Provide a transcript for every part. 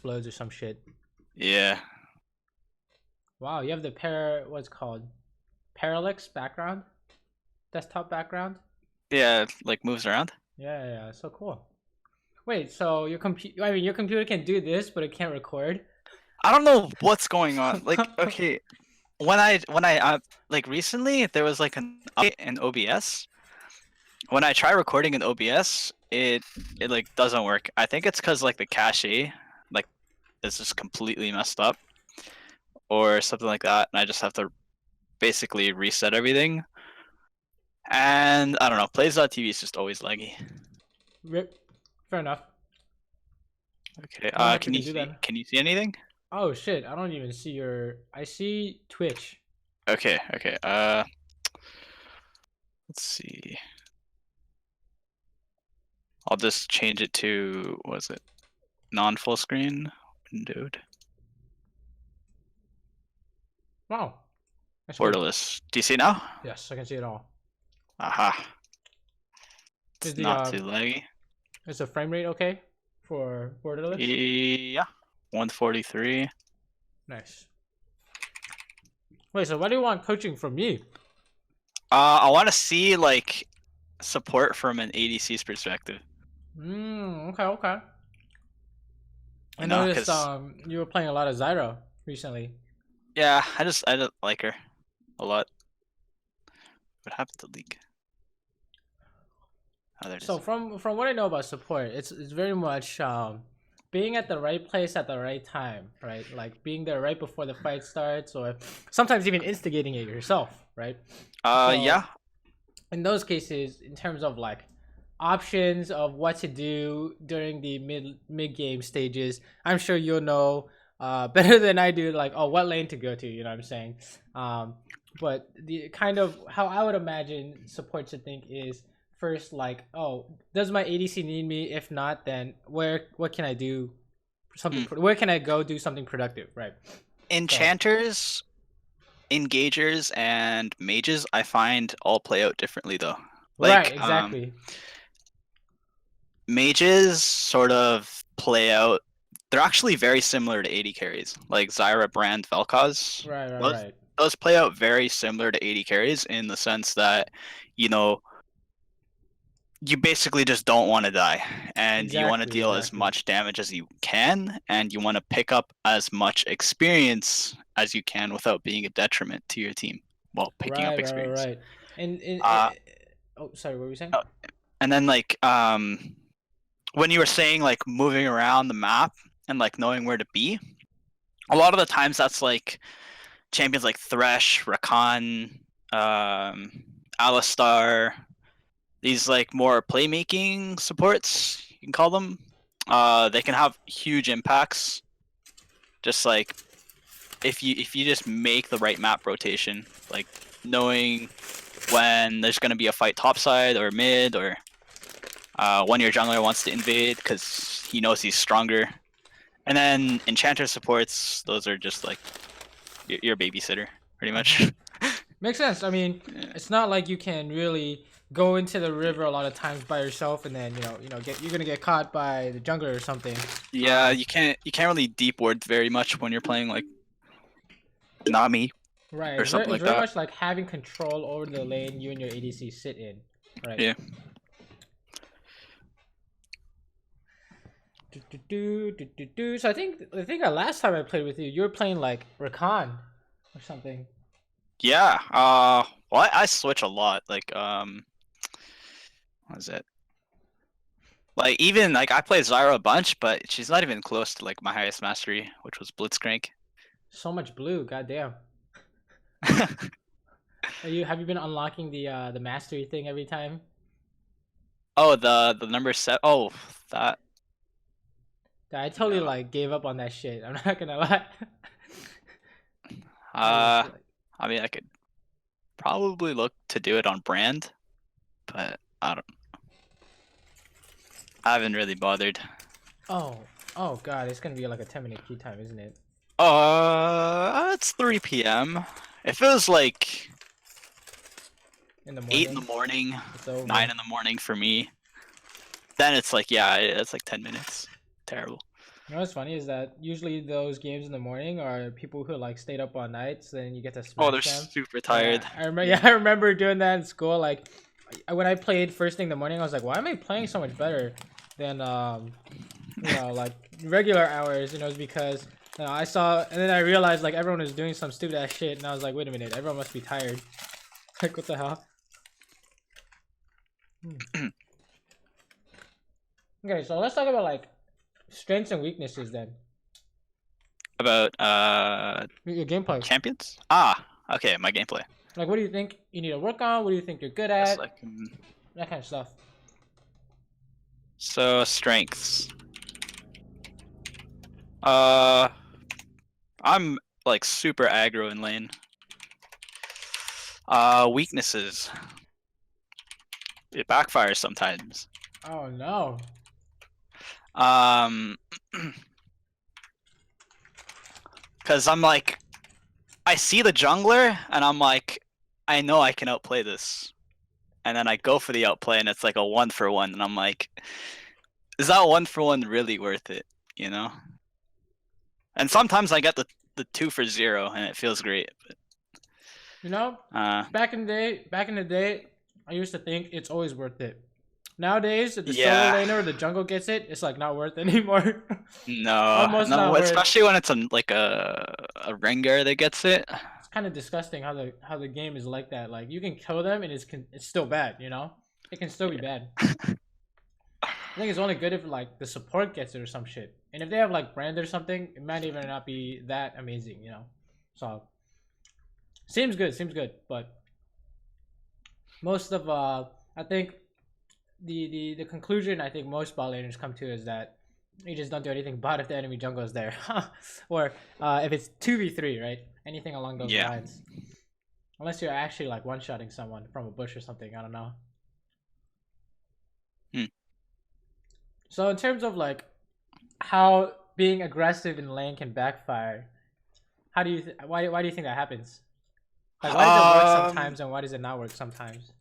explodes or some shit. Yeah. Wow, you have the what's it called? Parallax background? Desktop background? Yeah, it, like moves around. Yeah, so cool. Wait, so your computer can do this, but it can't record? I don't know what's going on. Like, okay, when I like recently there was like an update in OBS. When I try recording in OBS, it like doesn't work. I think it's because like the cache like is just completely messed up or something like that, and I just have to basically reset everything. And I don't know, Plays.tv is just always laggy. Rip. Fair enough. Okay, Not much can we you can do see then. anything? Oh shit, I don't even see your. I see Twitch. Okay, let's see. I'll just change it to, what is it? Non-full screen, windowed, Wow, that's weird. borderless. Do you see now? Yes, I can see it all. Aha. Is It's the not too laggy. is the frame rate okay for borderless? Yeah, 143. Nice. Wait, so what do you want coaching from me? I want to see like support from an ADC's perspective. Okay. I You know, noticed because you were playing a lot of Zyra recently. yeah, I just like her a lot. What happened to League? Oh, there it So is. from what I know about support, it's very much being at the right place at the right time, right? Like being there right before the fight starts, or sometimes even instigating it yourself, right? So Yeah. in those cases, in terms of like options of what to do during the mid game stages, I'm sure you'll know better than I do. Like, oh, what lane to go to? You know what I'm saying? Um, but the kind of how I would imagine support to think is first like, oh, does my ADC need me? If not, then what can I do? Something. Mm. Where can I go do something productive? Right. So Enchanters, engagers, and mages, I find all play out differently though. right, Like, exactly. mages sort of play out. They're actually very similar to AD carries, like Zyra, Brand, Vel'Koz. Those Right. those play out very similar to AD carries in the sense that, you know, you basically just don't want to die, and you want to deal as Exactly. much damage as you can, and you want to pick up as much experience as you can without being a detriment to your team while picking up experience. Right. And Uh, oh, sorry, what were you saying? oh, and then like when you were saying like moving around the map and like knowing where to be, a lot of the times that's like champions like Thresh, Rakan, Alistar, these like more playmaking supports, you can call them. They can have huge impacts. Just like if you just make the right map rotation, like knowing when there's gonna be a fight topside or mid, or when your jungler wants to invade because he knows he's stronger. And then enchanter supports, those are just like your babysitter, pretty much. Makes sense. I mean, Yeah. it's not like you can really go into the river a lot of times by yourself, and then you're gonna get caught by the jungler or something. Yeah, you can't really deep ward very much when you're playing like Nami Right. or something It's like very that. much like having control over the lane you and your ADC sit in. Right. Yeah. So I think last time I played with you, you were playing like Rakan or something. Yeah. Well, I switch a lot. Like, what is it? Like, even like I play Zyra a bunch, but she's not even close to like my highest mastery, which was Blitzcrank. So much blue, goddamn. Have you been unlocking the mastery thing every time? Oh, the number set. Oh, that I totally no. like gave up on that shit. I'm not gonna lie. I was Uh, like, I mean, I could probably look to do it on brand, but I haven't really bothered. oh, oh god, it's gonna be like a 10-minute queue time, isn't it? It's 3 p.m. If it was like In the 8 in the morning, morning, it's over. 9 in the morning for me, then it's like, yeah, it's like 10 minutes. Terrible. You know what's funny is that usually those games in the morning are people who like stayed up all night, so then you get to Oh, they're smash them. super Yeah, tired. I remember. Yeah. Yeah, I remember doing that in school. Like, when I played first thing in the morning, I was like, why am I playing so much better than like regular hours? It's because I saw, and then I realized like everyone was doing some stupid ass shit, and I was like, wait a minute, everyone must be tired. Like, what the hell? Okay, so let's talk about like strengths and weaknesses then. About Your gameplay. champions? Ah, okay, my gameplay. Like, what do you think you need to work on? What do you think you're good Yes, at? That kind of stuff. so strengths. Uh, I'm like super aggro in lane. Weaknesses. It backfires sometimes. Oh no. Because I'm like, I see the jungler and I'm like, I know I can outplay this, and then I go for the outplay and it's like a 1-for-1, and I'm like, is that 1-for-1 really worth it? You know? And sometimes I get the 2-for-0 and it feels great. But, You know, back in the day, I used to think it's always worth it. Nowadays, if the solo yeah, laner or the jungle gets it, it's like not worth it anymore. no, Almost no, not worth. especially when it's like a Rengar that gets it. It's kind of disgusting how the game is like that. Like, you can kill them and it's still bad. It can still be bad. I think it's only good if like the support gets it or some shit. And if they have like brand or something, it might even not be that amazing. So seems good. But most of I think the conclusion I think most bot laners come to is that you just don't do anything but if the enemy jungle is there. Or if it's 2v3, right? Anything along those Yeah. lines. Unless you're actually like one-shotting someone from a bush or something, I don't know. So in terms of like how being aggressive in lane can backfire, how do you why do you think that happens? Like, why does it work sometimes and why does it not work sometimes?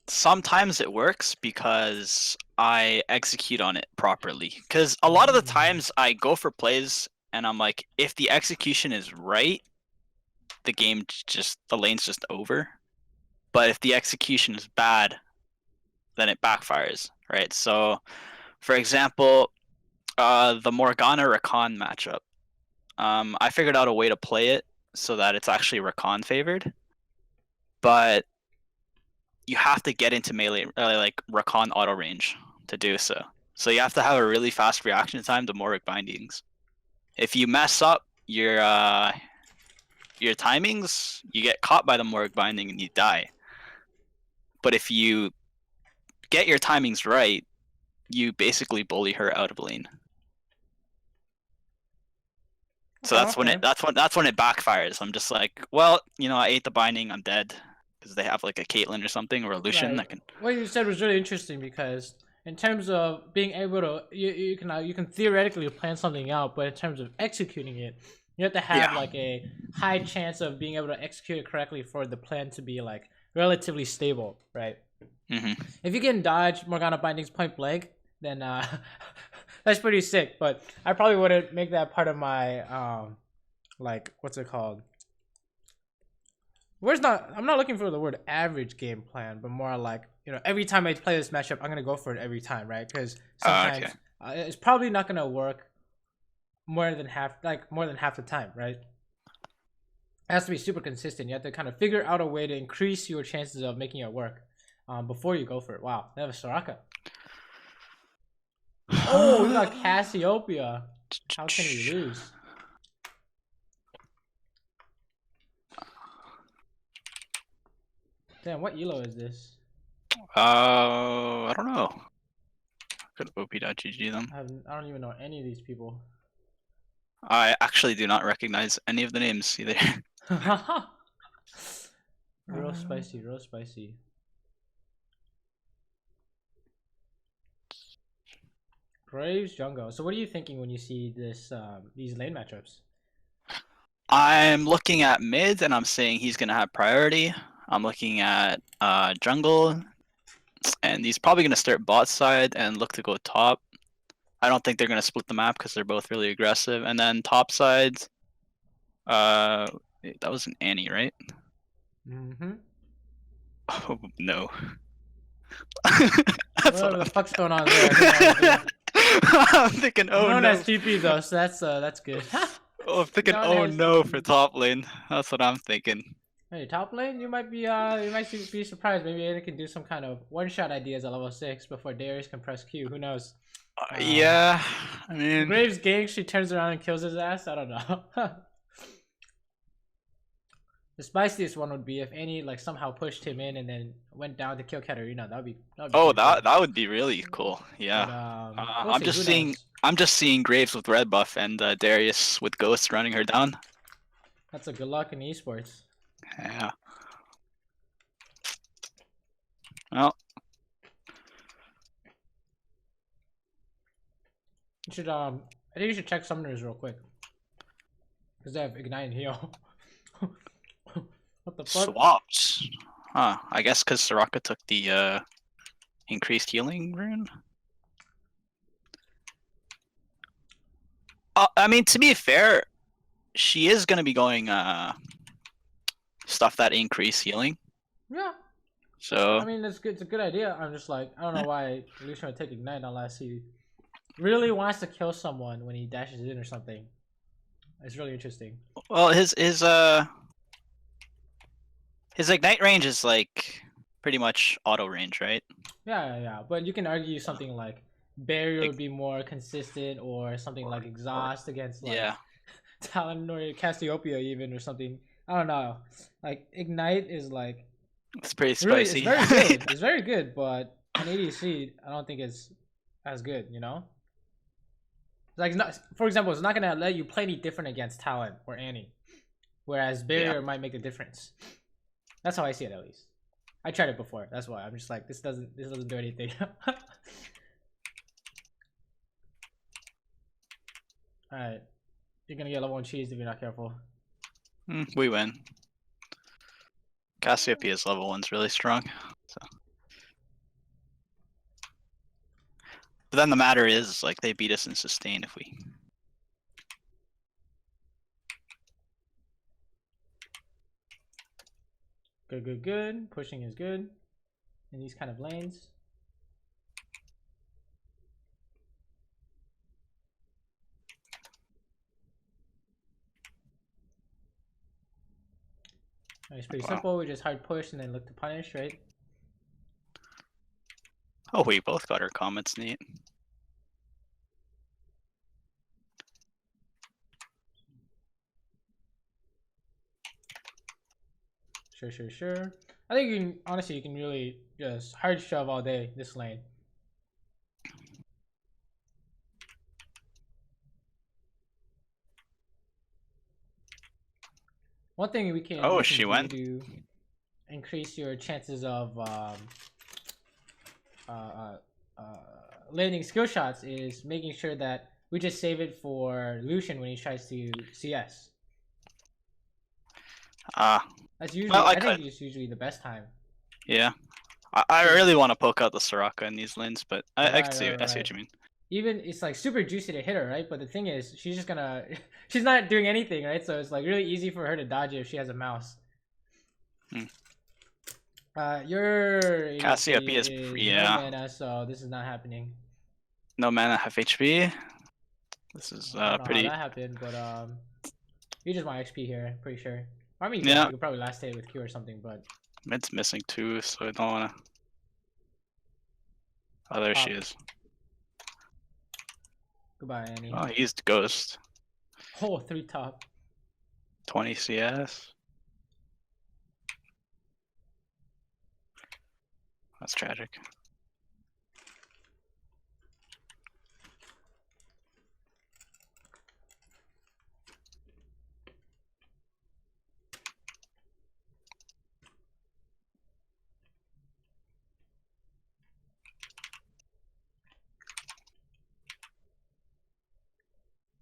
Sometimes it works because I execute on it properly. Because a lot of the times I go for plays and I'm like, if the execution is right, the lane's just over. But if the execution is bad, then it backfires, right? So, for example, the Morgana Rakan matchup. I figured out a way to play it so that it's actually Rakan favored, but you have to get into melee, like Rakan auto range to do so. So you have to have a really fast reaction time to Morg bindings. If you mess up your timings, you get caught by the Morg binding and you die. But if you get your timings right, you basically bully her out of lane. So that's when it backfires. I'm just like, well, I ate the binding, I'm dead. Because they have like a Caitlyn or something or a Lucian Right. that can. What you said was really interesting because in terms of being able to, you can theoretically plan something out, but in terms of executing it, you have to have like a high chance of being able to execute it correctly for the plan to be like relatively stable, right? Mm-hmm. If you can dodge Morgana bindings point blank, then that's pretty sick. But I probably wouldn't make that part of my like, what's it called? I'm not looking for the word average game plan, but more like, every time I play this matchup, I'm gonna go for it every time, right? Because sometimes it's probably not gonna work more than half the time, right? It has to be super consistent. You have to kind of figure out a way to increase your chances of making it work before you go for it. Wow, they have a Soraka. Oh, we got Cassiopeia. How can we lose? Damn, what elo is this? I don't know. Could op.gg them. I don't even know any of these people. I actually do not recognize any of the names either. Real spicy, real spicy. Graves jungle. So what are you thinking when you see this these lane matchups? I'm looking at mid and I'm saying he's gonna have priority. I'm looking at jungle, and he's probably gonna start bot side and look to go top. I don't think they're gonna split the map because they're both really aggressive. And then top sides, that was an Annie, right? Mm-hmm. Oh no. Whatever the fuck's going on there. I have no idea. I'm thinking, oh Known no. as TP though, so that's good. Oh, I'm thinking, Known oh as no, TP. for top lane. That's what I'm thinking. Hey, top lane, you might be surprised. Maybe Aiden can do some kind of one-shot ideas at level 6 before Darius can press Q. Who knows? Yeah, I mean, Graves gank, she turns around and kills his ass. I don't know. The spiciest one would be if Annie like somehow pushed him in and then went down to kill Katarina. That would be oh, pretty cool. that would be really cool. Yeah. But we'll I'm see, just who seeing knows? I'm just seeing Graves with red buff and Darius with Ghost running her down. That's a good luck in esports. Yeah. Well, You should I think you should check summoners real quick. Because they have ignite and heal. What the fuck? swapped. Huh. I guess because Soraka took the increased healing rune. I mean, to be fair, she is gonna be going stuff that increase healing. Yeah. So I mean, it's good. It's a good idea. I'm just like, I don't know why Lucian would take ignite unless he really wants to kill someone when he dashes in or something. It's really interesting. well, his ignite range is like pretty much auto range, right? Yeah. But you can argue something like barrier would be more consistent, or something like exhaust against like Yeah. Talon or Cassiopeia even, or something. I don't know. Like ignite is like It's pretty really, spicy. it's very good. It's very good, but an ADC, I don't think it's as good. You know. Like, not, for example, it's not gonna let you play any different against Talon or Annie, whereas barrier might make a difference. That's how I see it, at least. I tried it before. That's why I'm just like, this doesn't do anything. All right, you're gonna get level 1 cheese if you're not careful. We win. Cassiopeia's level 1's really strong. So. But then the matter is, like, they beat us in sustain if we. Good. Pushing is good in these kind of lanes. It's pretty simple. We just hard push and then look to punish, right? Oh, we both got our comments neat. Sure. I think you can, honestly, you can really just hard shove all day this lane. One thing we can do to increase your chances of landing skill shots is making sure that we just save it for Lucian when he tries to CS. That's usually, I think it's usually the best time. Yeah, I really want to poke out the Soraka in these lanes, but I can see, I see what you mean. Even it's like super juicy to hit her, right? But the thing is, she's just gonna, she's not doing anything, right? So it's like really easy for her to dodge it if she has a mouse. Your Cassiopeia is no mana, so this is not happening. No mana, half HP. This is pretty. How that happened, but you just want XP here, pretty sure. I mean, you could probably last hit with Q or something, but mid's missing too, so I don't wanna. Oh, there she is. Goodbye, Annie. Oh, he used Ghost. Oh, 3 top. 20 CS. That's tragic.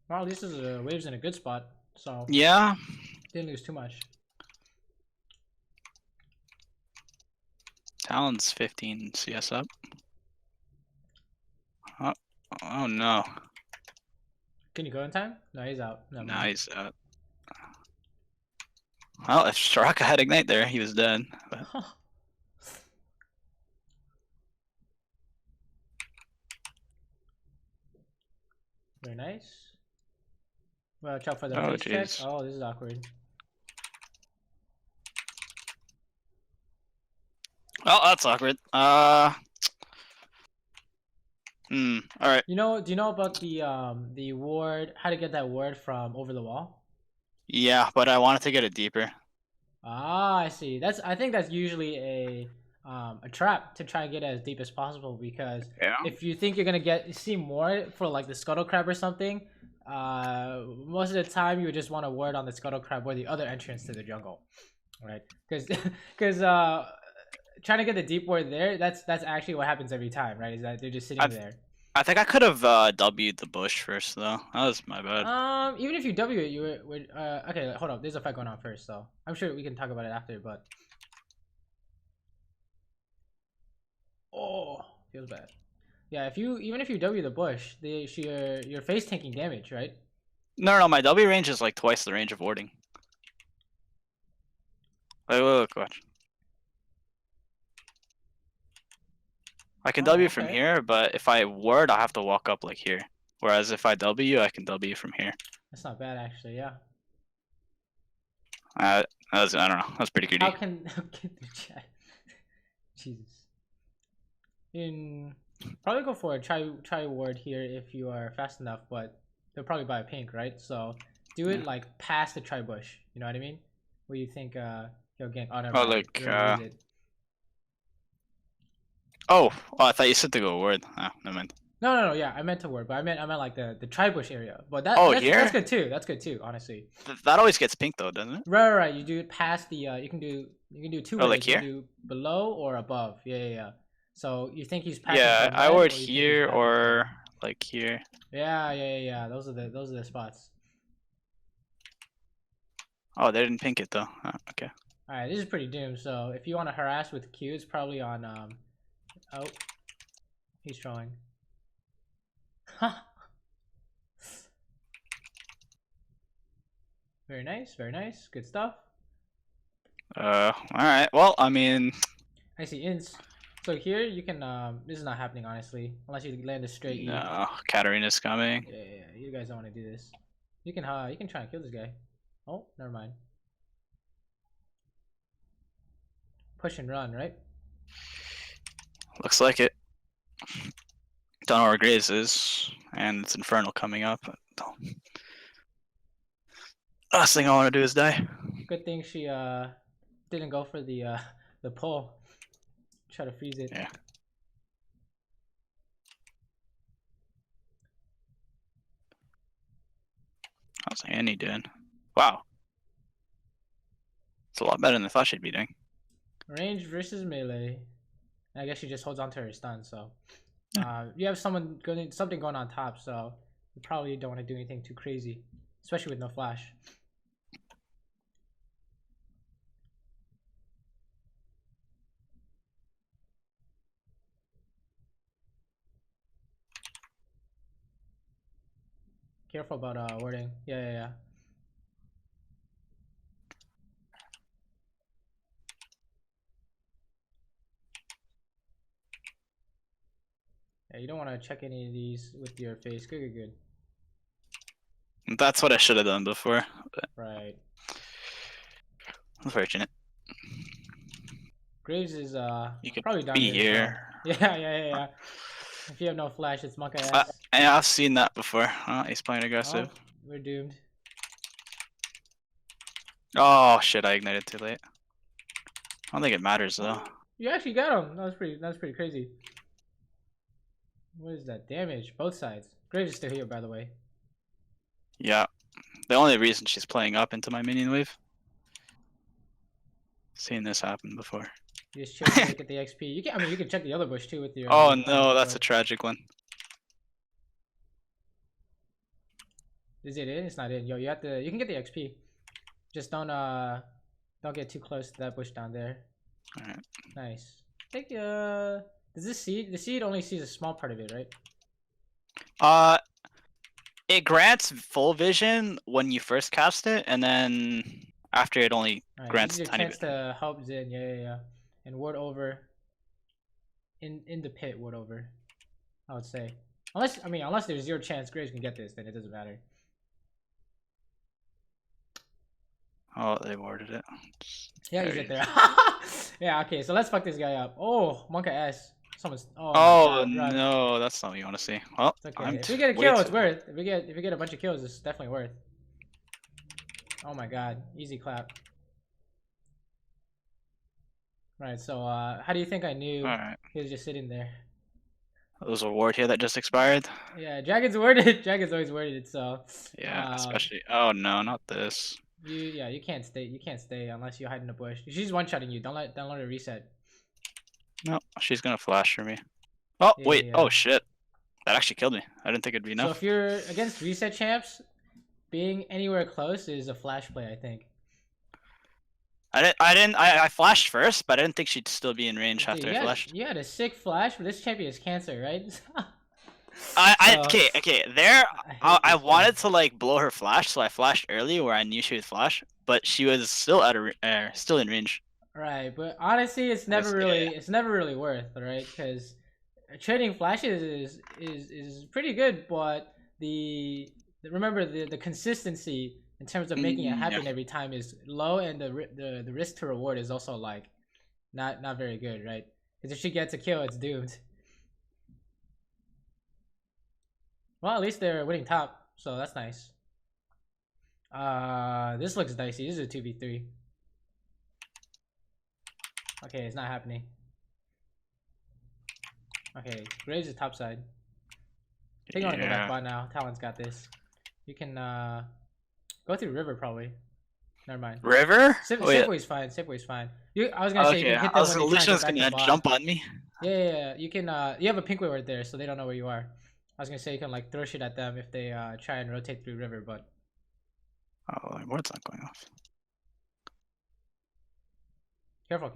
Well, at least this is waves in a good spot, so yeah, didn't lose too much. Talon's 15 CS up. Oh no. Can you go in time? No, he's out. Never mind. Nice. Well, if Straka had Ignite there, he was dead. But... Very nice. Watch out for the Oh, face check. jeez. Oh, this is awkward. Well, that's awkward. All right. You know, do you know about the ward? How to get that ward from over the wall? Yeah, but I wanted to get it deeper. Ah, I see. I think that's usually a trap to try and get as deep as possible, because Yeah. if you think you're gonna see more for like the scuttle crab or something, most of the time you would just want to ward on the scuttle crab or the other entrance to the jungle, right? Because trying to get the deep ward there, that's actually what happens every time, right? Is that they're just sitting there. I think I could have W'd the bush first though. That was my bad. Even if you W it, you would okay, hold up. There's a fight going on first, so I'm sure we can talk about it after, but oh, feels bad. Yeah, even if you W the bush, your face tanking damage, right? No, my W range is like twice the range of warding. Look, watch. I can W from here, but if I ward, I have to walk up like here. Whereas if I W, I can W from here. That's not bad, actually. Yeah. I don't know. That's pretty greedy. How can the chat? Jesus. Probably go for a try ward here if you are fast enough, but they'll probably buy a pink, right? So do it like past the try bush. You know what I mean? Where you think he'll gank. Oh, never mind. Oh, I thought you said to go ward. Oh, never mind. No. Yeah, I meant to ward, but I meant like the try bush area. But here? That's good too. That's good too, honestly. That always gets pink though, doesn't it? Right. You do it past the. You can do two ways. Like here? You can do below or above. Yeah. So you think he's passing? Yeah, I ward here or like here. Yeah. Those are the spots. Oh, they didn't pink it though. Oh, okay. All right, this is pretty doomed. So if you want to harass with Q, it's probably on Oh, he's trolling. Huh. Very nice. Good stuff. All right. Well, I mean, I see ints. So here you can this is not happening honestly, unless you land a straight E. No, Katarina's coming. Yeah. You guys don't want to do this. You can try and kill this guy. Oh, never mind. Push and run, right? Looks like it. Don't know where Graves is, and it's Infernal coming up. Last thing I want to do is die. Good thing she didn't go for the pull. Try to freeze it. Yeah. How's Annie doing? Wow. It's a lot better than I thought she'd be doing. Range versus melee. I guess she just holds on to her stun, so you have something going on top, so you probably don't want to do anything too crazy, especially with no flash. Careful about warding. Yeah. Yeah, you don't want to check any of these with your face. Good. That's what I should have done before. But... Right. Unfortunate. Graves is you could probably down be here. Yeah. If you have no flash, it's monk ass. Yeah, I've seen that before. Oh, he's playing aggressive. Oh, we're doomed. Oh shit! I ignited too late. I don't think it matters though. You actually got him. That was pretty crazy. What is that damage? Both sides. Graves is still here, by the way. Yeah. The only reason she's playing up into my minion wave. Seen this happen before. You just chill to get the XP. You can check the other bush too with your. Oh no, that's a tragic one. Is it in? It's not in. Yo, you can get the XP. Just don't get too close to that bush down there. Alright. Nice. I think does the seed only sees a small part of it, right? It grants full vision when you first cast it, and then after it only Alright, grants this is a your tiny chance bit. to help Zin. Yeah. And ward over. In the pit, ward over. I would say. Unless there's zero chance Graves can get this, then it doesn't matter. Oh, they warded it. Yeah, he's There it he there. is. Yeah, okay, so let's fuck this guy up. Oh, Monka S. Someone's. Oh my Oh god, run. no, that's not what you want to see. Well, It's okay. I'm If we get a way kill, it's too. worth. If we get a bunch of kills, it's definitely worth. Oh my god, easy clap. Right, so how do you think I knew Alright. he was just sitting there? There's a ward here that just expired. Yeah, Dragon's worded. Dragon's always worded. So Yeah, especially. Oh no, not this. you can't stay. You can't stay unless you hide in the bush. She's one shotting you. Don't let her reset. No, she's gonna flash for me. Oh Yeah, wait. yeah. Oh shit. That actually killed me. I didn't think it'd be So enough. if you're against reset champs, being anywhere close is a flash play, I think. I flashed first, but I didn't think she'd still be in range Dude, after I flashed. you had a sick flash, but this champion is cancer, right? Okay. There, I hate I this guy. wanted to like blow her flash, so I flashed early where I knew she would flash, but she was still still in range. Right, but honestly, it's never really worth, right? Because trading flashes is pretty good, but remember the consistency in terms of making it happen Yeah. every time is low, and the risk to reward is also like not very good, right? Because if she gets a kill, it's doomed. Well, at least they're winning top, so that's nice. This looks dicey. This is a 2v3. Okay, it's not happening. Okay, Graves is top side. I think I want to go back bot now. Talon's got this. You can go through river probably. Never mind. River? Sipway's fine. Sipway's fine. I was gonna say you can hit them when they try to go back to bot. Jump on me. Yeah. You can. You have a pink ward there, so they don't know where you are. I was gonna say you can like throw shit at them if they try and rotate through river, but. Oh, my ward's not going off. Careful.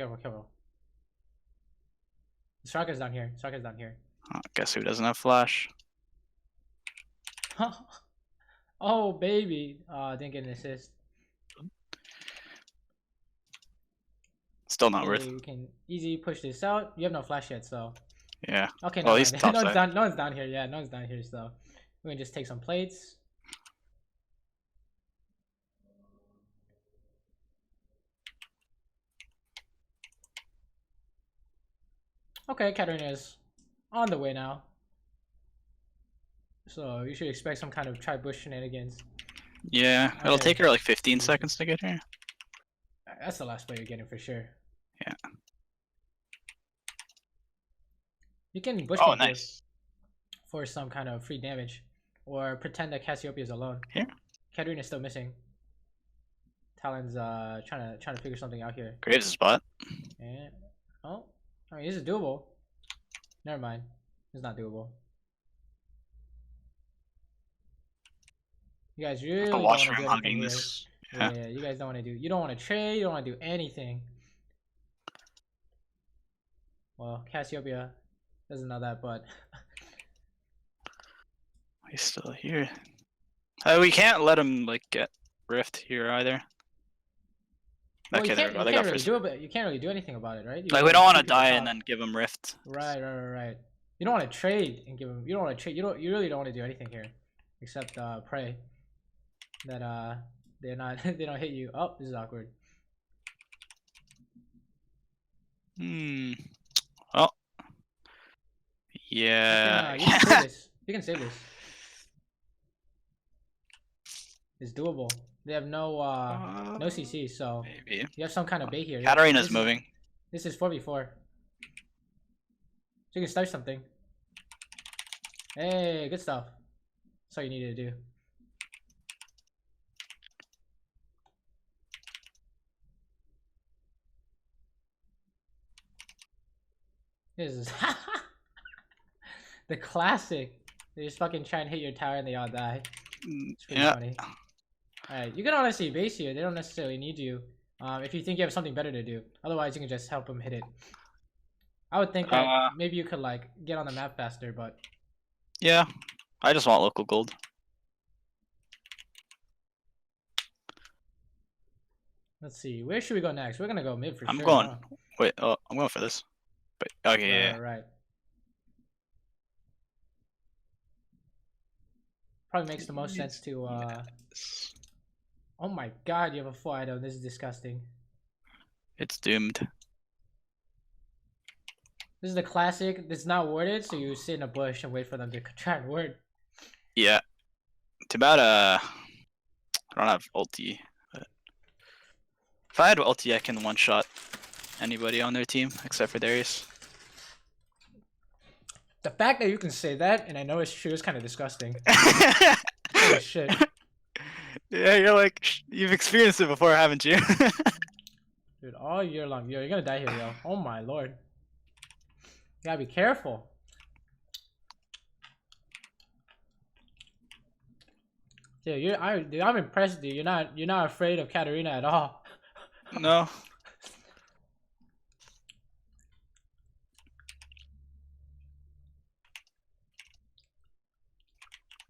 Straka's down here. Oh, guess who doesn't have flash? Oh baby. Didn't get an assist. Still not worth. We can easy push this out. You have no flash yet, so. Yeah. Okay, well, no, he's top side. no one's down here. Yeah, no one's down here, so we're gonna just take some plates. Okay, Katarina's on the way now. So you should expect some kind of tri-bush shenanigans. Yeah, it'll Okay. take her like 15 seconds to get here. That's the last play you're getting for sure. Yeah. You can bush Oh, camp nice. for some kind of free damage, or pretend that Cassiopeia is alone. Here. Katarina's still missing. Talon's trying to figure something out here. Graves' spot. Yeah. Oh, I mean, this is doable. Never mind. It's not doable. You guys really don't want to do anything here. Yeah, you guys don't want to do. You don't want to trade. You don't want to do anything. Well, Cassiopeia doesn't know that, but He's still here. We can't let him like get rift here either. well, Okay, there we go. They you got can't really first. do it. You can't really do anything about it, right? Like we don't want to die and then give him rift. Right. You don't want to trade and give him. You don't want to trade. You really don't want to do anything here, except pray that they're not they don't hit you. Oh, this is awkward. Oh. Yeah. You can save this. You can save this. It's doable. They have no CC, so maybe. you have some kind of bait here. Katarina's moving. This is 4v4. So you can start something. Hey, good stuff. That's all you needed to do. This is the classic. They just fucking try and hit your tower and they all die. It's pretty funny. Alright, you can honestly base here. They don't necessarily need you. If you think you have something better to do. Otherwise, you can just help them hit it. I would think that maybe you could like get on the map faster, but yeah, I just want local gold. Let's see. Where should we go next? We're gonna go mid for I'm sure. going. Huh? Wait, oh, I'm going for this. But okay, yeah. Right. Probably makes the most sense to. Oh my god, you have a full item. This is disgusting. It's doomed. This is the classic. It's not warded, so you sit in a bush and wait for them to try and ward. Yeah. Too bad. I don't have ulti. But if I had ulti, I can one shot anybody on their team except for Darius. The fact that you can say that, and I know it's true, is kind of disgusting. Holy shit. Yeah, you're like, you've experienced it before, haven't you? Dude, all year long. Yo, you're gonna die here, yo. Oh my lord. You gotta be careful. Dude, I'm impressed, dude. You're not afraid of Katarina at all. No.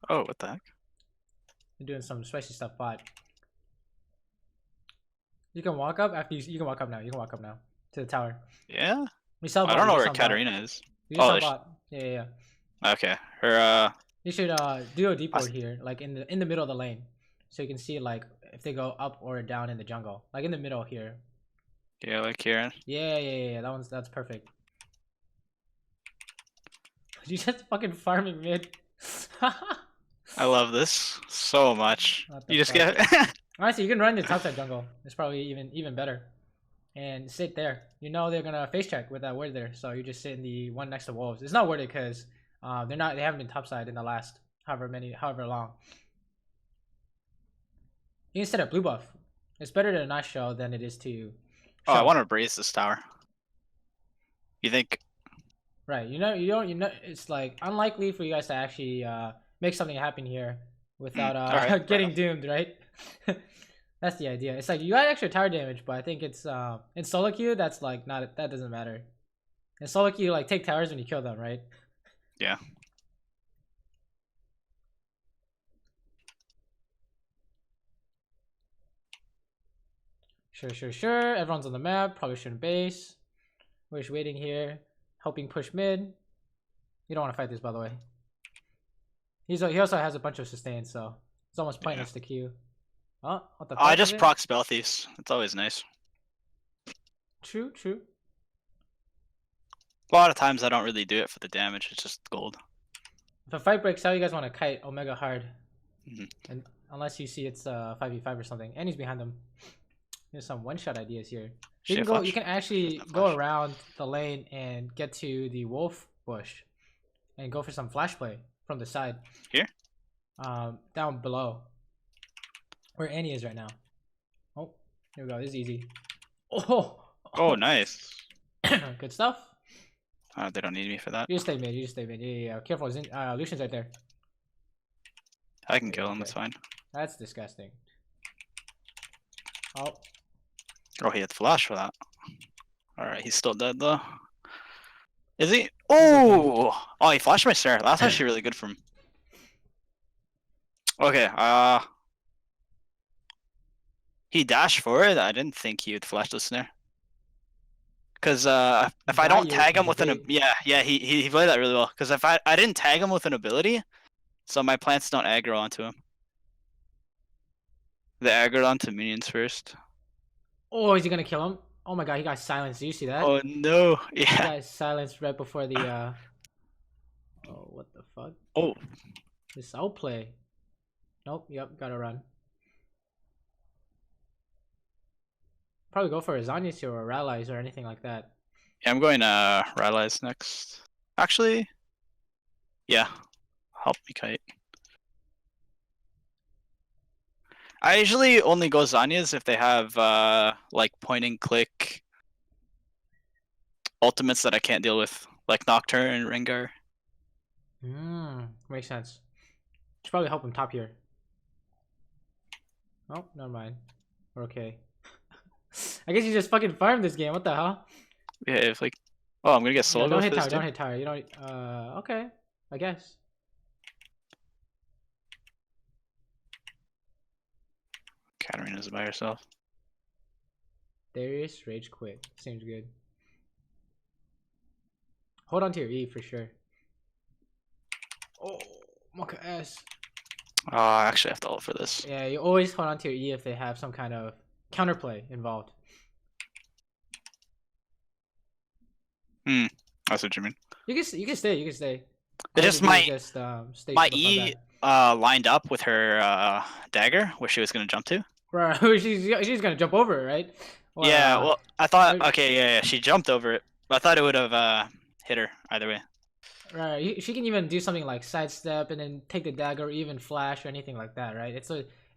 Oh, what the heck? You're doing some spicy stuff, bot. You can walk up after you can walk up now. You can walk up now to the tower. Yeah? We sell I don't know where Katarina is. You Oh, sell bot. Yeah. Okay. Her, You should do a deport here, like in the middle of the lane, so you can see like if they go up or down in the jungle, like in the middle here. yeah, like here. Yeah. That's perfect. You just fucking farming mid. I love this so much. You just get. Honestly, you can run the topside jungle. It's probably even better. And sit there. You know they're gonna face check with that ward there, so you just sit in the one next to wolves. It's not worth it because they haven't been topside in the last however long. You can set up blue buff. It's better to not show than it is to. Oh, I want to braze this tower. You think? Right. You know. It's like unlikely for you guys to actually make something happen here without right, getting doomed, right? That's the idea. It's like you got extra tower damage, but I think it's in solo queue that's like that doesn't matter. In solo queue, like take towers when you kill them, right? Yeah. Sure. Everyone's on the map. Probably shouldn't base. We're just waiting here, helping push mid. You don't want to fight this, by the way. He also has a bunch of sustain, so it's almost pointless to queue. Oh, what the fuck I is just it? proc spell thieves. It's always nice. True. A lot of times I don't really do it for the damage. It's just gold. If a fight breaks out, you guys want to kite Omega hard. Mm-hmm. And unless you see it's 5v5 or something. And he's behind them. There's some one-shot ideas here. You can actually go around the lane and get to the wolf bush and go for some flash play from the side. Here? Down below. Where Annie is right now. Oh, here we go. This is easy. Oh, nice. Good stuff. They don't need me for that. You just stay mid. Yeah. Careful. Lucian's right there. I can kill him. That's fine. That's disgusting. Oh, he had flash for that. Alright, he's still dead though. Is he? Oh! Oh, he flashed my snare. That's actually really good for him. Okay, he dashed for it. I didn't think he would flash the snare. Because if I don't tag him with an he played that really well. Because if I didn't tag him with an ability, so my plants don't aggro onto him. They aggroed onto minions first. Oh, is he gonna kill him? Oh my god, he got silenced. Do you see that? Oh no! Yeah. He got silenced right before the. Oh, what the fuck? Oh. This outplay. Nope. Yep. Gotta run. Probably go for a Zanyas here or a Rallies or anything like that. Yeah, I'm going Rallies next. Actually, yeah. Help me kite. I usually only go Zanyas if they have like point and click ultimates that I can't deal with, like Nocturne and Rengar. Makes sense. Should probably help him top here. Oh, never mind. We're okay. I guess you just fucking farmed this game. What the hell? Yeah, if like, oh, I'm gonna get solo. Don't hit tower. Don't hit tower. You don't. Okay. I guess. Katarina's by herself. Darius, rage quit. Seems good. Hold on to your E for sure. Oh, Mocha S. I actually have to ult for this. Yeah, you always hold on to your E if they have some kind of counterplay involved. That's what you mean. You can stay. You can stay. It's just my stay my to the E front lined up with her dagger, where she was gonna jump to. back. she's gonna jump over it, right? Or, Yeah, well, I thought, or- okay, yeah, she jumped over it. I thought it would have hit her either way. right. She can even do something like sidestep and then take the dagger, or even flash or anything like that, right? It's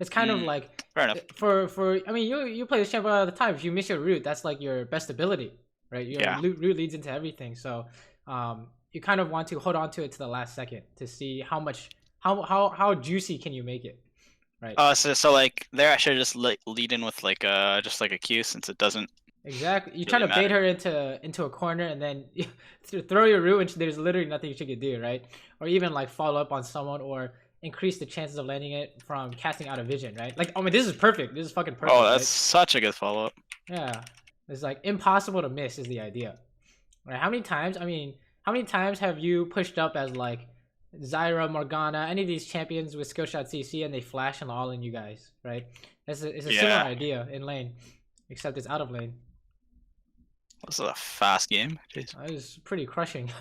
kind of like Fair enough. for I mean you play this champion all the time. If you miss your root, that's like your best ability, right? Your root leads into everything. So you kind of want to hold on to it to the last second to see how juicy can you make it, right? So like there, I should just lead in with like just like a Q, since it doesn't. Exactly. You really trying to bait matter. her into a corner and then throw your root, and there's literally nothing she could do, right? Or even like follow up on someone or increase the chances of landing it from casting out of vision, right? Like, I mean, this is perfect. This is fucking perfect. Oh, that's right? such a good follow up. Yeah. It's like impossible to miss is the idea. Right? How many times? I mean, how many times have you pushed up as like Zyra, Morgana, any of these champions with skill shot CC and they flash and all in you guys, right? It's a similar idea in lane, except it's out of lane. This is a fast game. Jeez. That was pretty crushing.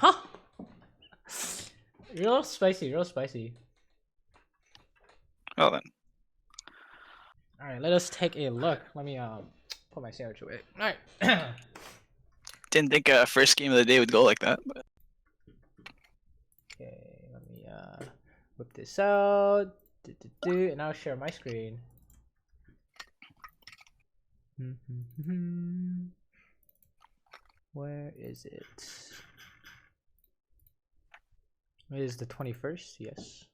Real spicy, real spicy. Well then. All right, let us take a look. Let me put my sandwich away. All right. Didn't think first game of the day would go like that. But... Okay, let me whip this out. And I'll share my screen. Where is it? It is the 21st. Yes.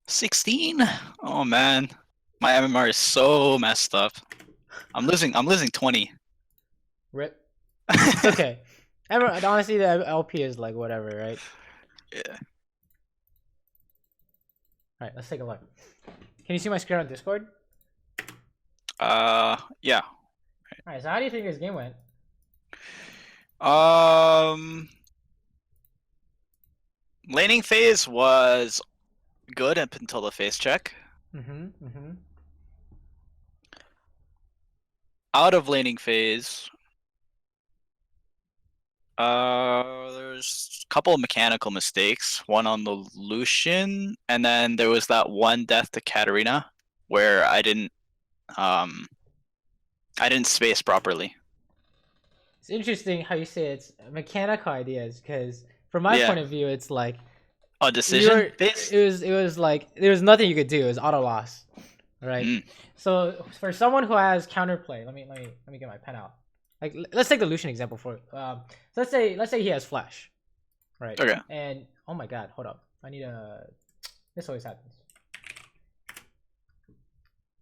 16. Oh man, my MMR is so messed up. I'm losing 20. Rip. It's okay. Honestly, the LP is like whatever, right? Yeah. All right, let's take a look. Can you see my screen on Discord? Yeah. All right. So how do you think this game went? Laning phase was good up until the phase check. Out of laning phase, there's a couple of mechanical mistakes. One on the Lucian, and then there was that one death to Katarina where I didn't space properly. It's interesting how you say it's mechanical ideas, because from my point of view, it's like decision. It was like there was nothing you could do. It was auto loss, right? So for someone who has counterplay, let me get my pen out. Like, let's take the Lucian example for so let's say he has flash, right? Okay. And oh my god, hold up, I need a. This always happens.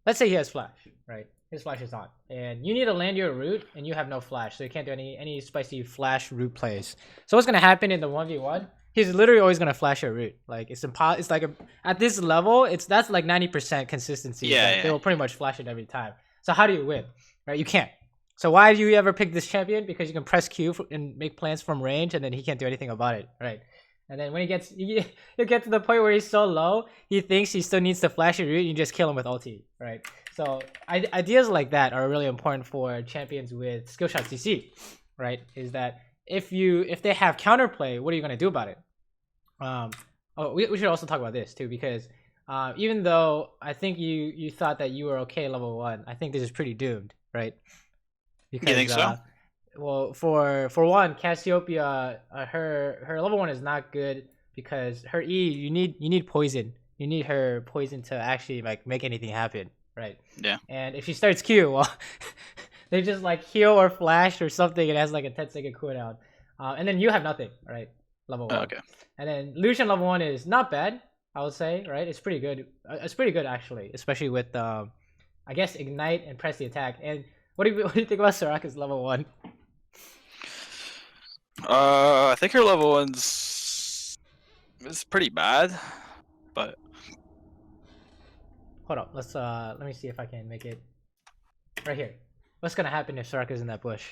Let's say he has flash, right? His flash is on, and you need to land your root, and you have no flash, so you can't do any spicy flash root plays. So what's gonna happen in the 1v1? He's literally always gonna flash your root. Like, it's impossible. It's like at this level, that's like 90% consistency. Yeah. They will pretty much flash it every time. So how do you win? Right? You can't. So why do you ever pick this champion? Because you can press Q and make plans from range, and then he can't do anything about it, right? And then when you get to the point where he's so low, he thinks he still needs to flash your root, and you just kill him with ulti, right? So ideas like that are really important for champions with skill shot CC, right? Is that if they have counterplay, what are you gonna do about it? We should also talk about this too, because even though I think you thought that you were okay level 1, I think this is pretty doomed, right? Because, you think so? Well, for one, Cassiopeia, her level 1 is not good because her E, you need poison. You need her poison to actually like make anything happen, right? Yeah. And if she starts Q, well, they just like heal or flash or something. It has like a 10-second cooldown, and then you have nothing, right? Level 1. Okay. And then Lucian level 1 is not bad, I would say, right? It's pretty good. It's pretty good actually, especially with I guess ignite and press the attack. And what do you think about Soraka's level 1? I think her level 1's is pretty bad, but hold up. Let me see if I can make it right here. What's gonna happen if Soraka's in that bush?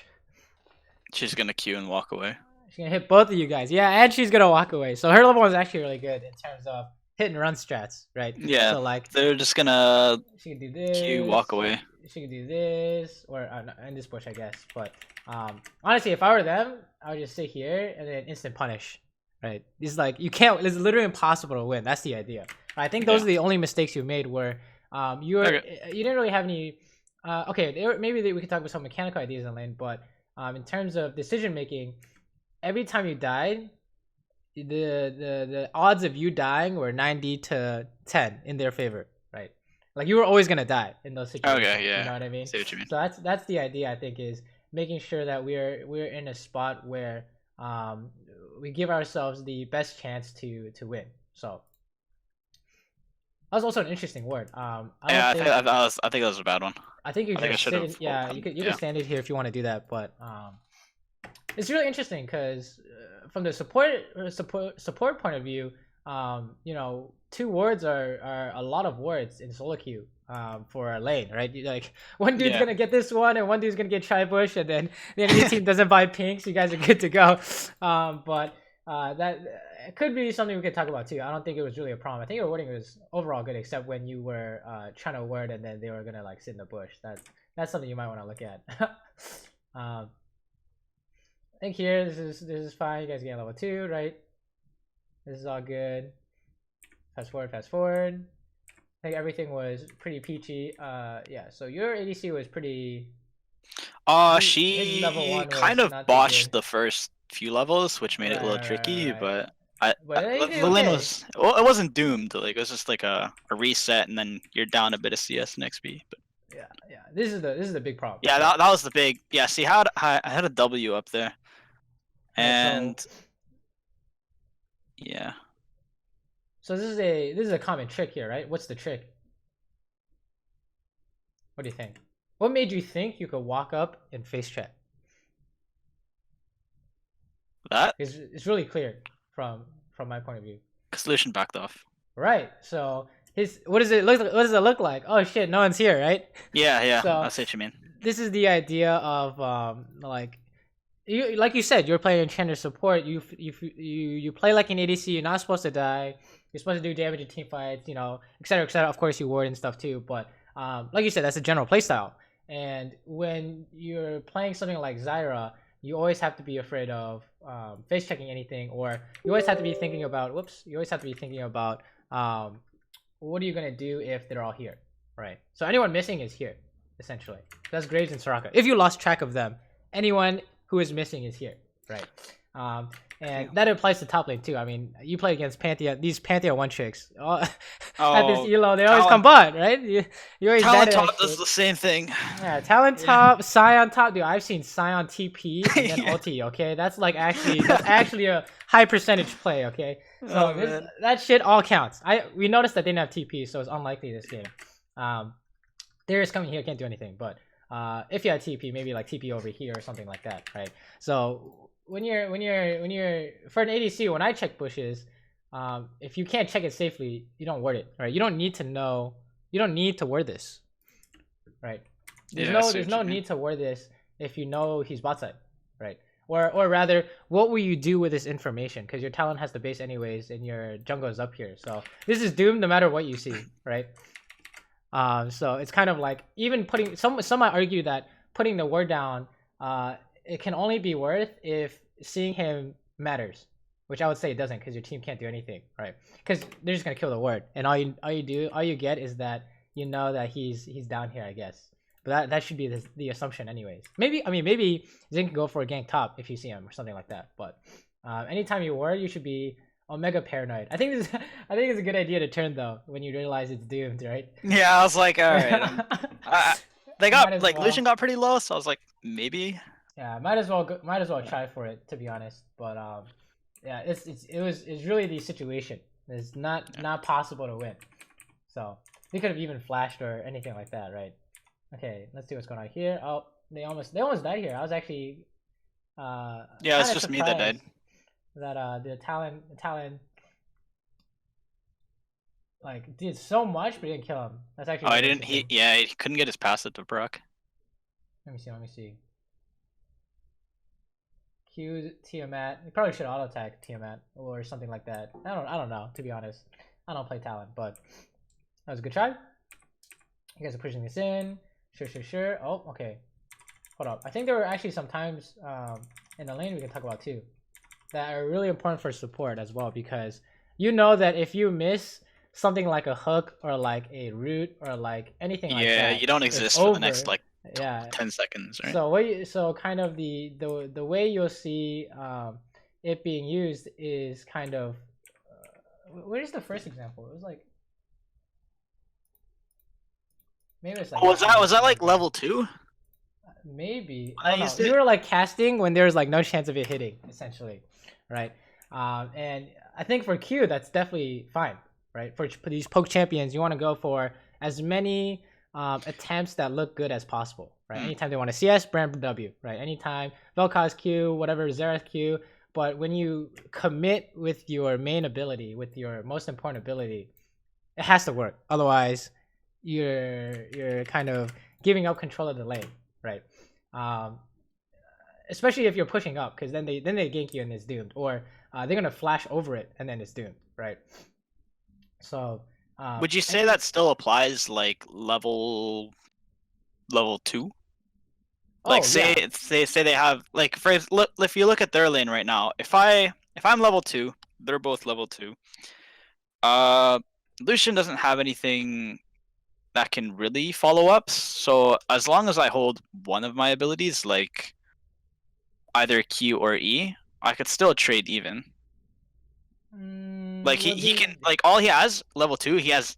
She's gonna Q and walk away. She's gonna hit both of you guys. Yeah, and she's gonna walk away. So her level 1 is actually really good in terms of hit and run strats, right? Yeah. So like they're just gonna she can do this. Q, walk away. She can do this, or in this bush, I guess. But honestly, if I were them, I would just sit here and then instant punish. Right? It's like you can't. It's literally impossible to win. That's the idea. I think those are the only mistakes you made where you didn't really have any. Okay, maybe we could talk about some mechanical ideas in lane, but in terms of decision making, every time you died, the odds of you dying were 90-10 in their favor, right? Like you were always gonna die in those situations. Okay, yeah. You know what I mean? See what you mean. So that's the idea. I think is making sure that we're in a spot where we give ourselves the best chance to win. So that was also an interesting word. I think that was a bad one. I think you can yeah, you can stand it here if you want to do that, but it's really interesting because from the support point of view, you know, 2 words are a lot of words in solo queue for a lane, right? Like one dude's gonna get this one, and one dude's gonna get tri bush, and then the enemy team doesn't buy pink, so you guys are good to go. But that it could be something we could talk about too. I don't think it was really a problem. I think your wording was overall good, except when you were trying to word and then they were gonna like sit in the bush. That's something you might want to look at. I think here this is fine. You guys get level 2, right? This is all good. Fast forward. I think everything was pretty peachy. Yeah. So your ADC was pretty. She kind of botched the first few levels, which made it a little tricky, but the lane was it wasn't doomed. Like it was just like a reset, and then you're down a bit of CS and XP. But yeah. This is the big problem. Yeah, that was the big. Yeah, see, I had a W up there, and yeah. So this is a common trick here, right? What's the trick? What do you think? What made you think you could walk up and face check? That it's really clear from my point of view. Because Lucian backed off. Right. So what does it look like? Oh shit, no one's here, right? Yeah. So I see what you mean. This is the idea of like you said, you're playing Enchanter support. You play like an ADC. You're not supposed to die. You're supposed to do damage in team fights, you know, etc., etc. Of course, you ward and stuff too. But like you said, that's a general playstyle. And when you're playing something like Zyra, you always have to be afraid of face checking anything, or you always have to be thinking about. You always have to be thinking about what are you gonna do if they're all here, right? So anyone missing is here, essentially. That's Graves and Soraka. If you lost track of them, anyone who is missing is here, right? And that applies to top lane too. I mean, you play against these Pantheon one tricks. At this elo, they always come bot, right? You always Talent top does the same thing. Yeah, Talent top, Scion top, dude. I've seen Scion TP and then ulti. Okay, that's actually a high percentage play. Okay, so that shit all counts. We noticed that they didn't have TP, so it's unlikely this game. Darius coming here can't do anything, but if you had TP, maybe like TP over here or something like that, right? So when you're for an ADC, when I check bushes, if you can't check it safely, you don't ward it, right? You don't need to ward this, right? There's no need to ward this if you know he's bot side, right? Or rather, what will you do with this information? Because your talent has the base anyways, and your jungle is up here, so this is doomed no matter what you see, right? So it's kind of like even putting some might argue that putting the ward down, it can only be worth if seeing him matters, which I would say it doesn't, because your team can't do anything, right? Because they're just gonna kill the ward, and all you get is that you know that he's down here, I guess. But that should be the assumption, anyways. Maybe Zing can go for a gank top if you see him or something like that. But anytime you ward, you should be omega paranoid. I think it's a good idea to turn though when you realize it's doomed, right? Yeah, I was like, all right. They got like Lucian got pretty low, so I was like, maybe. Yeah, might as well try for it, to be honest. But yeah, it's really the situation. It's not possible to win. So they could have even flashed or anything like that, right? Okay, let's see what's going on here. Oh, they almost died here. I was actually yeah, it's just me that died. That the talent like did so much but didn't kill him. That's actually he couldn't get his passive to proc. Let me see. Q Tiamat. You probably should auto attack Tiamat or something like that. I don't know, to be honest. I don't play Talon, but that was a good try. You guys are pushing this in. Sure. Oh, okay. Hold up. I think there were actually some times in the lane we can talk about too that are really important for support as well, because you know that if you miss something like a hook or like a root or like anything like that, Yeah, you don't exist for the next like 10 seconds, right? So kind of the way you'll see it being used is kind of where's the first example? It was like maybe it's like was that like level 2? Maybe. I Oh, no. used You it. were like casting when there's like no chance of it hitting, essentially, right? And I think for Q that's definitely fine, right? For these poke champions, you want to go for as many attempts that look good as possible, right? Anytime they want to CS, Brand W, right? Anytime Vel'Koz Q, whatever, Xerath Q. But when you commit with your main ability, with your most important ability, it has to work. Otherwise, you're kind of giving up control of the lane, right? Especially if you're pushing up, because then they gank you and it's doomed, or they're gonna flash over it and then it's doomed, right? So would you say that still applies like level 2? Like say they have like if you look at their lane right now, if I'm level 2, they're both level 2. Lucian doesn't have anything that can really follow up, so as long as I hold one of my abilities, like either Q or E, I could still trade even. Like he can, like, all he has level 2, he has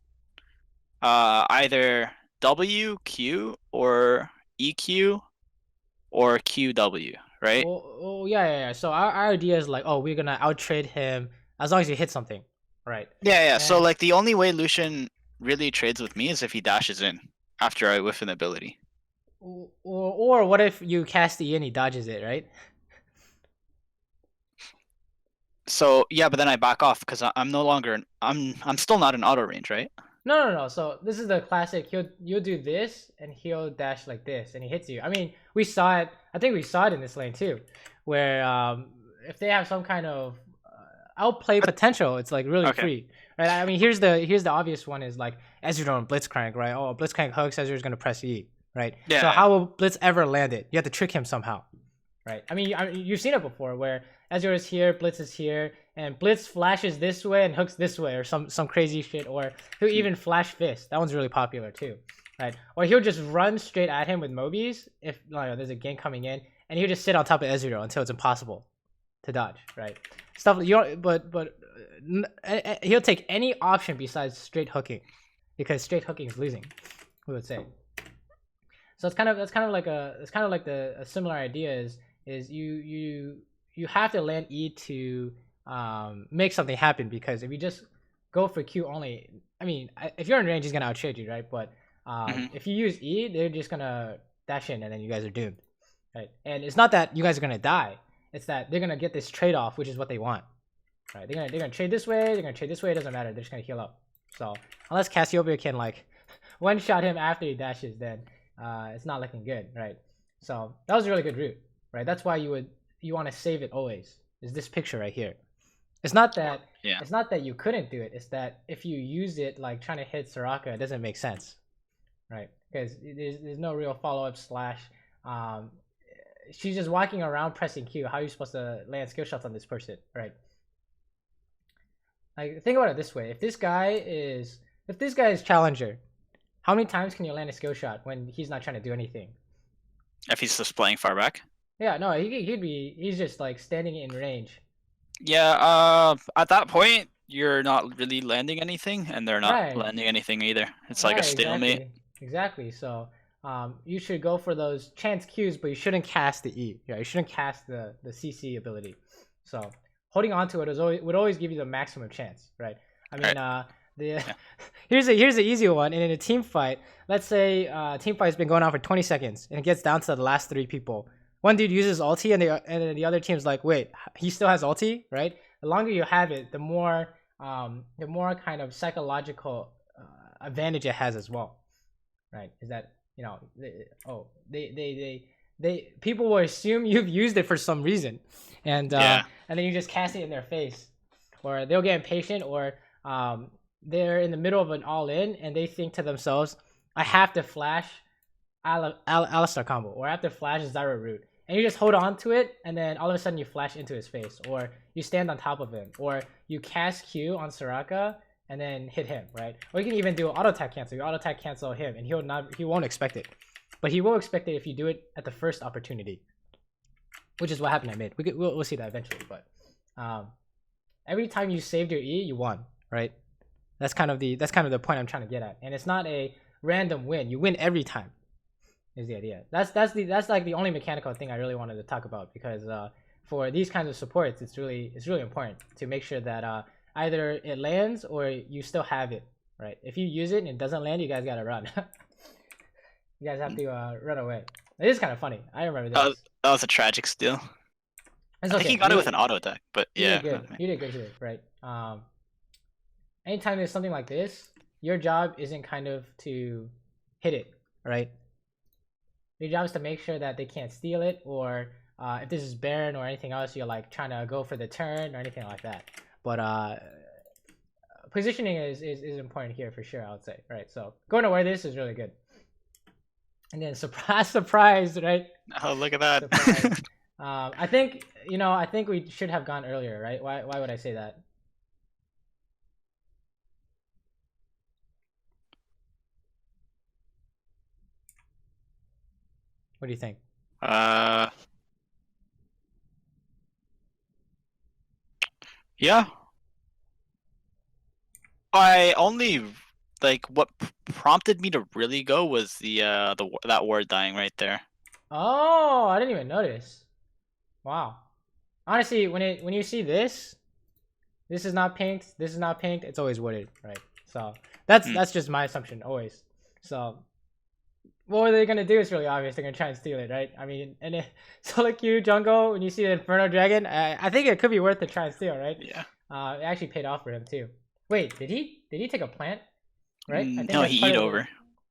either W, Q, or EQ, or QW, right? Oh yeah. So our idea is like, oh, we're gonna out trade him as long as you hit something, right? Yeah. So like the only way Lucian really trades with me is if he dashes in after I whiff an ability. Or what if you cast the E and he dodges it, right? So yeah, but then I back off because I'm no longer I'm still not in auto range, right? No. So this is the classic. You'll do this and he'll dash like this and he hits you. I mean, we saw it. I think we saw it in this lane too, where if they have some kind of outplay potential, it's like really free, right? I mean, here's the obvious one is like Ezreal and Blitzcrank, right? Oh, Blitzcrank hooks, Ezreal's gonna press E, right? Yeah. So how will Blitz ever land it? You have to trick him somehow, right? I mean, you've seen it before where Ezreal is here, Blitz is here, and Blitz flashes this way and hooks this way, or some crazy shit, or he'll even flash fist. That one's really popular too, right? Or he'll just run straight at him with Mobies if there's a gank coming in, and he'll just sit on top of Ezreal until it's impossible to dodge, right? Stuff you don't, but he'll take any option besides straight hooking, because straight hooking is losing, we would say. So it's kind of like a similar idea is you have to land E to make something happen, because if you just go for Q only, I mean, if you're in range, he's gonna outtrade you, right? But if you use E, they're just gonna dash in and then you guys are doomed, right? And it's not that you guys are gonna die; it's that they're gonna get this trade off, which is what they want, right? They're gonna trade this way, they're gonna trade this way. It doesn't matter; they're just gonna heal up. So unless Cassiopeia can like one shot him after he dashes, then it's not looking good, right? So that was a really good route, right? That's why you want to save it always. Is this picture right here? It's not that it's not that you couldn't do it. It's that if you use it like trying to hit Soraka, it doesn't make sense, right? Because there's no real follow up slash. She's just walking around pressing Q. How are you supposed to land skill shots on this person, right? Like, think about it this way: if this guy is challenger, how many times can you land a skill shot when he's not trying to do anything? If he's just playing far back. Yeah, no, he's just like standing in range. Yeah, at that point you're not really landing anything, and they're not landing anything either. It's like a stalemate. Exactly. So you should go for those chance Qs, but you shouldn't cast the E. Yeah, you shouldn't cast the CC ability. So holding on to it would always give you the maximum chance, right? I mean, here's an easy one. And in a team fight, let's say team fight's been going on for 20 seconds, and it gets down to the last 3 people. One dude uses ulti, and the other team's like, wait, he still has ulti, right? The longer you have it, the more kind of psychological advantage it has as well, right? Is that you know, people will assume you've used it for some reason, and Yeah. and then you just cast it in their face, or they'll get impatient, or they're in the middle of an all-in and they think to themselves, I have to flash Alistar combo, or I have to flash Zyra root, and you just hold on to it, and then all of a sudden you flash into his face, or you stand on top of him, or you cast Q on Soraka and then hit him, right? Or you can even do auto attack cancel. You auto attack cancel him, and he won't expect it, but he will expect it if you do it at the first opportunity, which is what happened at mid. We'll see that eventually, but every time you saved your E, you won, right? That's kind of the point I'm trying to get at, and it's not a random win. You win every time. Is the idea. That's like the only mechanical thing I really wanted to talk about, because for these kinds of supports, it's really important to make sure that either it lands or you still have it, right? If you use it and it doesn't land, you guys gotta run. You guys have to run away. It is kind of funny. I remember this. That was a tragic steal. It's I think he got it with an auto attack, but yeah. You did good here, right? Anytime there's something like this, your job isn't kind of to hit it, right? Your job is to make sure that they can't steal it, or if this is Baron or anything else, you're like trying to go for the turn or anything like that. But positioning is important here for sure, I would say, right? So going away, this is really good. And then surprise, right? Oh, look at that. I think we should have gone earlier, right? Why would I say that? What do you think? Yeah. I only what prompted me to really go was that ward dying right there. Oh, I didn't even notice. Wow. Honestly, when you see this is not pinked, this is not pinked, it's always wooded, right? So that's just my assumption always. So what are they gonna do is really obvious. They're gonna try and steal it, right? I mean, and solo queue jungle, when you see the Inferno Dragon, I think it could be worth to try and steal, right? Yeah. It actually paid off for him too. Wait, did he take a plant? Right? I think no, he eat over.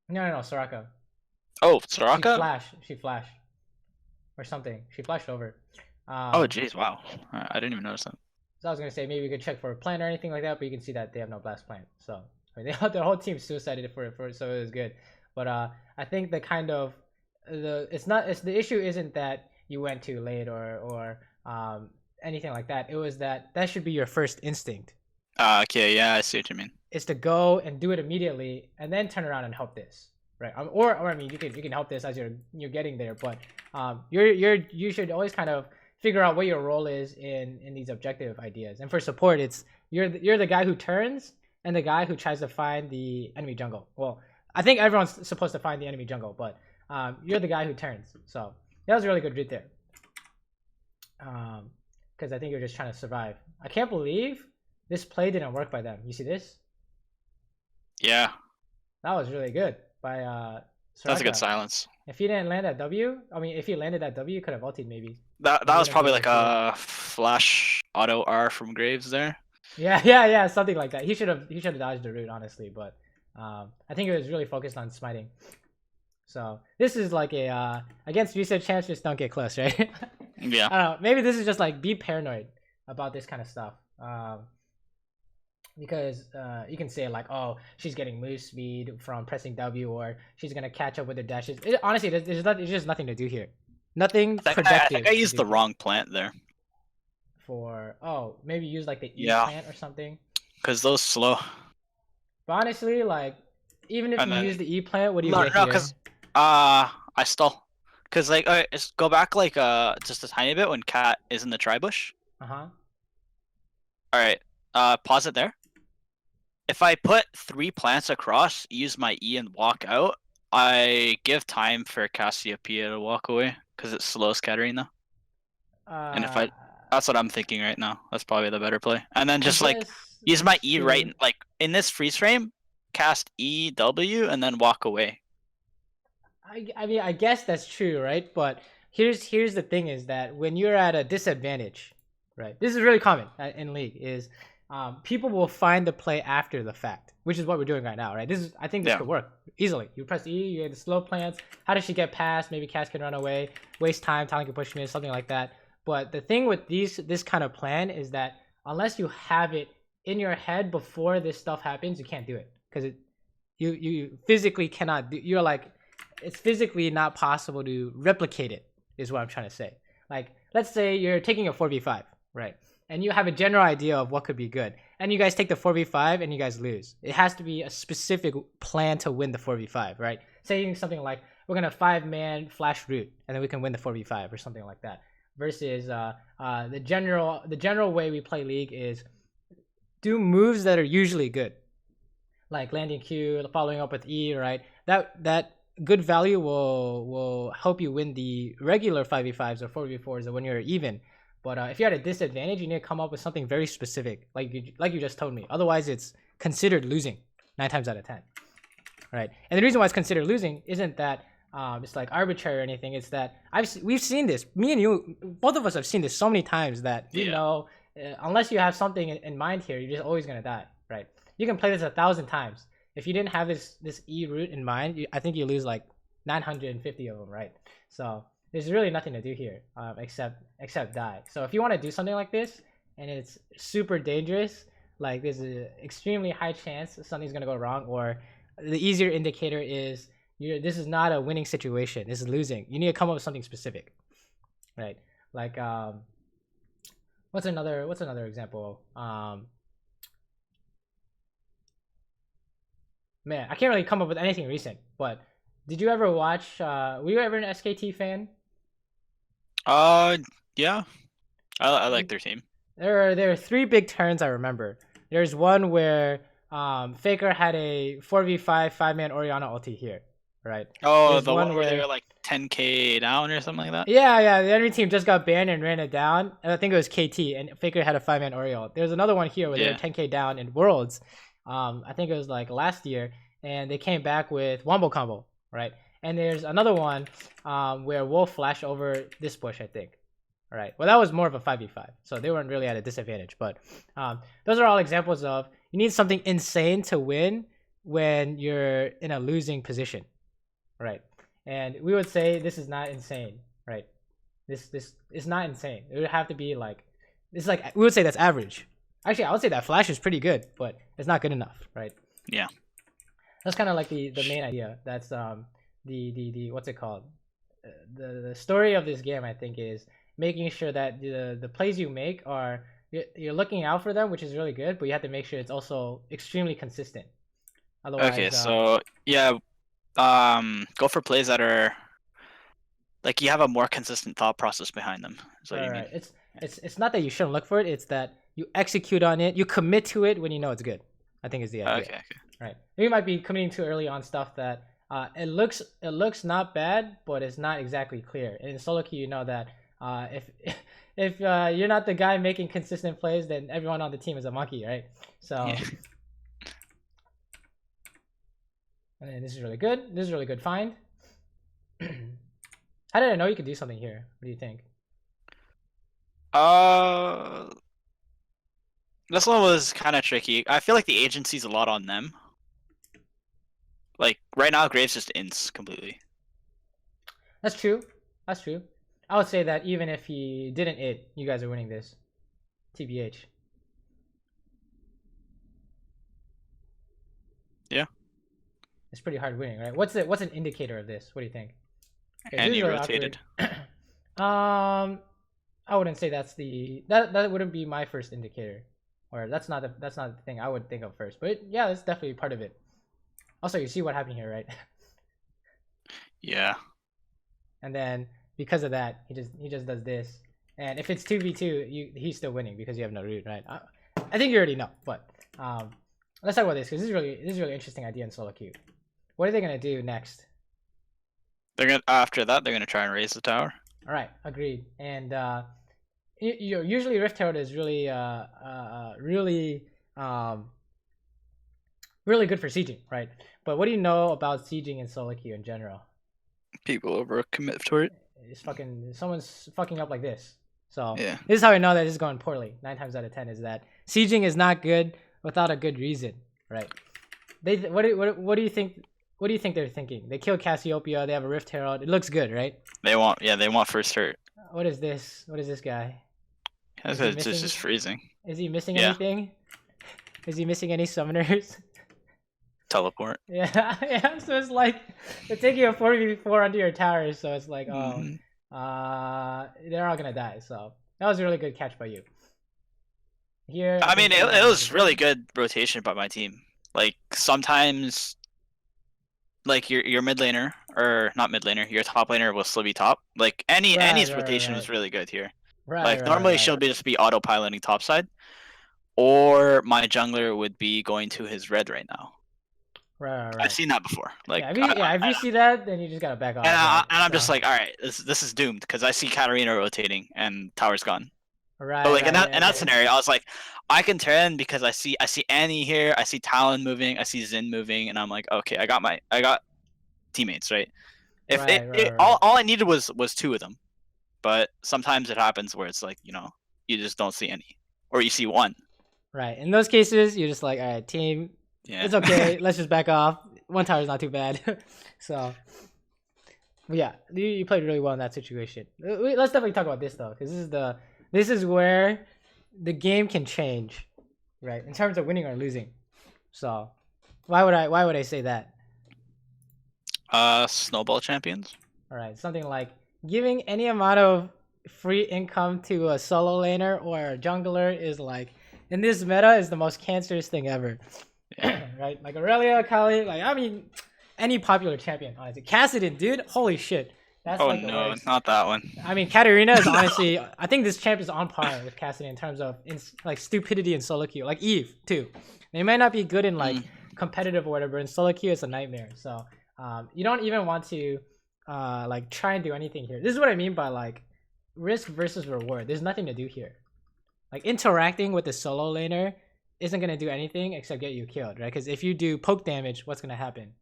No, Soraka. Oh, Soraka? She flashed. Or something. She flashed over. Oh, jeez, wow. I didn't even notice that. So I was gonna say maybe we could check for a plant or anything like that, but you can see that they have no blast plant. So I mean, their whole team suicided for it, so it was good. But I think the kind of the issue isn't that you went too late or anything like that. It was that should be your first instinct. Okay, yeah, I see what you mean. Is to go and do it immediately and then turn around and help this, right? Or I mean, you can help this as you're getting there, but you should always kind of figure out what your role is in these objective ideas. And for support, it's you're the guy who turns and the guy who tries to find the enemy jungle. Well, I think everyone's supposed to find the enemy jungle, but you're the guy who turns. So that was a really good read there. Because I think you're just trying to survive. I can't believe this play didn't work by them. You see this? Yeah. That was really good by Soraka. That's a good silence. If he didn't land that W, I mean, if he landed that W, you could have ulted maybe. That was probably like a flash auto R from Graves there. Yeah, something like that. He should have dodged the root, honestly, but I think he was really focused on smiting. So this is like a against reset champs, just don't get close, right? Yeah. I don't know. Maybe this is just like be paranoid about this kind of stuff. Because you can say like, oh, she's getting move speed from pressing W, or she's gonna catch up with her dashes. Honestly, there's just nothing to do here. Nothing productive. I think I used the wrong plant there. Maybe use like the E plant or something. Because those slow. But honestly, like, even if you use the E plant, what do you get here? No, because I stall. Because like, just go back like just a tiny bit when Cat is in the tri-bush. All right. Pause it there. If I put 3 plants across, use my E and walk out, I give time for Cassiopeia to walk away because it's slow scattering though. And if that's what I'm thinking right now. That's probably the better play. And then just like use my E right, like in this freeze frame, cast E W and then walk away. I mean, I guess that's true, right? But here's the thing: is that when you're at a disadvantage, right? This is really common in League. Is people will find the play after the fact, which is what we're doing right now, right? I think this Yeah. could work easily. You press E, you get the slow plants. How does she get past? Maybe Cass can run away, waste time, talent can push me, something like that. But the thing with this kind of plan is that unless you have it in your head before this stuff happens, you can't do it because you physically cannot do. You're like, it's physically not possible to replicate it. Is what I'm trying to say. Like, let's say you're taking a 4v5, right? And you have a general idea of what could be good, and you guys take the 4v5 and you guys lose. It has to be a specific plan to win the 4v5, right? Saying something like, we're gonna 5-man flash root, and then we can win the 4v5 or something like that. Versus the general way we play League is do moves that are usually good, like landing Q, following up with E, right? That good value will help you win the regular 5v5s or 4v4s or when you're even. But if you're at a disadvantage, you need to come up with something very specific, like you just told me. Otherwise, it's considered losing 9 times out of 10, right? And the reason why it's considered losing isn't that it's like arbitrary or anything. It's that we've seen this. Me and you, both of us have seen this so many times that you know, unless you have something in mind here, you're just always gonna die, right? You can play this 1,000 times. If you didn't have this E route in mind, I think you lose like 950 of them, right? So there's really nothing to do here except die. So if you want to do something like this and it's super dangerous, like there's an extremely high chance something's gonna go wrong, or the easier indicator is this is not a winning situation. This is losing. You need to come up with something specific, right? Like what's another example? Man, I can't really come up with anything recent. But did you ever watch? Were you ever an SKT fan? Yeah. I like their team. There are 3 big turns I remember. There's one where Faker had a 4v5 5-man Orianna ulti here, right? Oh, There's the one where they were like 10k down or something like that. Yeah. The enemy team just got banned and ran it down, and I think it was KT, and Faker had a 5-man Oriole. There's another one here where they were 10k down in Worlds. I think it was like last year, and they came back with Wombo combo, right? And there's another one where Wolf flashed over this bush, I think. All right. Well, that was more of a 5v5, so they weren't really at a disadvantage. But those are all examples of you need something insane to win when you're in a losing position, right? And we would say this is not insane, right? This is not insane. It would have to be like, it's like we would say that's average. Actually, I would say that flash is pretty good, but it's not good enough, right? Yeah. That's kind of like the main idea. That's the what's it called? The story of this game, I think, is making sure that the plays you make are you're looking out for them, which is really good, but you have to make sure it's also extremely consistent. Otherwise, Okay, so yeah, go for plays that are like you have a more consistent thought process behind them. Is what you mean. It's not that you shouldn't look for it. It's that you execute on it. You commit to it when you know it's good. I think is the idea. Okay. Right. We might be committing too early on stuff that it looks not bad, but it's not exactly clear. And in solo queue, you know that if you're not the guy making consistent plays, then everyone on the team is a monkey, right? So. Yeah. And this is really good. This is a really good find. How did I know you could do something here? What do you think? This one was kind of tricky. I feel like the agency's a lot on them. Like right now, Graves just ints completely. That's true. I would say that even if he didn't it, you guys are winning this. TBH. Yeah. It's pretty hard winning, right? What's an indicator of this? What do you think? And he rotated. I wouldn't say that's that wouldn't be my first indicator, or that's not the thing I would think of first. But yeah, that's definitely part of it. Also, you see what happened here, right? Yeah. And then because of that, he just does this. And if it's 2v2, he's still winning because you have no root, right? I think you already know, but let's talk about this because this is a really interesting idea in solo queue. What are they gonna do next? After that they're gonna try and raise the tower. All right, agreed. And usually Rift Herald is really really good for sieging, right? But what do you know about sieging in solo queue in general? People overcommit to it. It's someone's fucking up like this. So Yeah. this is how we know that this is going poorly. 9 times out of 10 is that sieging is not good without a good reason, right? What do you think? What do you think they're thinking? They kill Cassiopeia. They have a Rift Herald. It looks good, right? They want first hurt. What is this? What is this guy? It's just freezing. Is he missing Yeah. anything? Is he missing any summoners? Teleport. Yeah, yeah. So it's like they're taking a 4v4 under your towers. So it's like, Mhm. they're all gonna die. So that was a really good catch by you. Here, I mean, think it was really good rotation by my team. Like sometimes, like your mid laner or not mid laner, your top laner will still be top. Like Annie's rotation was really good here. Like normally she'll just be autopiloting topside, or my jungler would be going to his red right now. Right. I've seen that before. Like if you see that, then you just gotta back off. And I'm just like, all right, this is doomed because I see Katarina rotating and tower's gone. Right. But like in that scenario, I was like, I can turn because I see Annie here, I see Talon moving, I see Xin moving, and I'm like, okay, I got teammates, right? If all I needed was 2 of them, but sometimes it happens where it's like, you just don't see any, or you see 1. Right. In those cases, you're just like, all right, team, it's okay. Let's just back off. 1 tower is not too bad. So, yeah, you played really well in that situation. Let's definitely talk about this though, because this is where the game can change, right? In terms of winning or losing. So, why would I say that? Snowball champions. All right, something like giving any amount of free income to a solo laner or a jungler is like, in this meta, is the most cancerous thing ever. Yeah. Right? Like Aurelia, Kali, like, I mean, any popular champion, honestly. Kassadin, dude, holy shit. That's like no, not that one. I mean, Katarina is honestly, I think this champ is on par with Kassadin in terms of like stupidity and solo queue. Like Eve, too. They might not be good in like competitive or whatever, but in solo queue, it's a nightmare. So, you don't even want to like try and do anything here. This is what I mean by like risk versus reward. There's nothing to do here. Like interacting with the solo laner isn't going to do anything except get you killed, right? Because if you do poke damage, what's going to happen?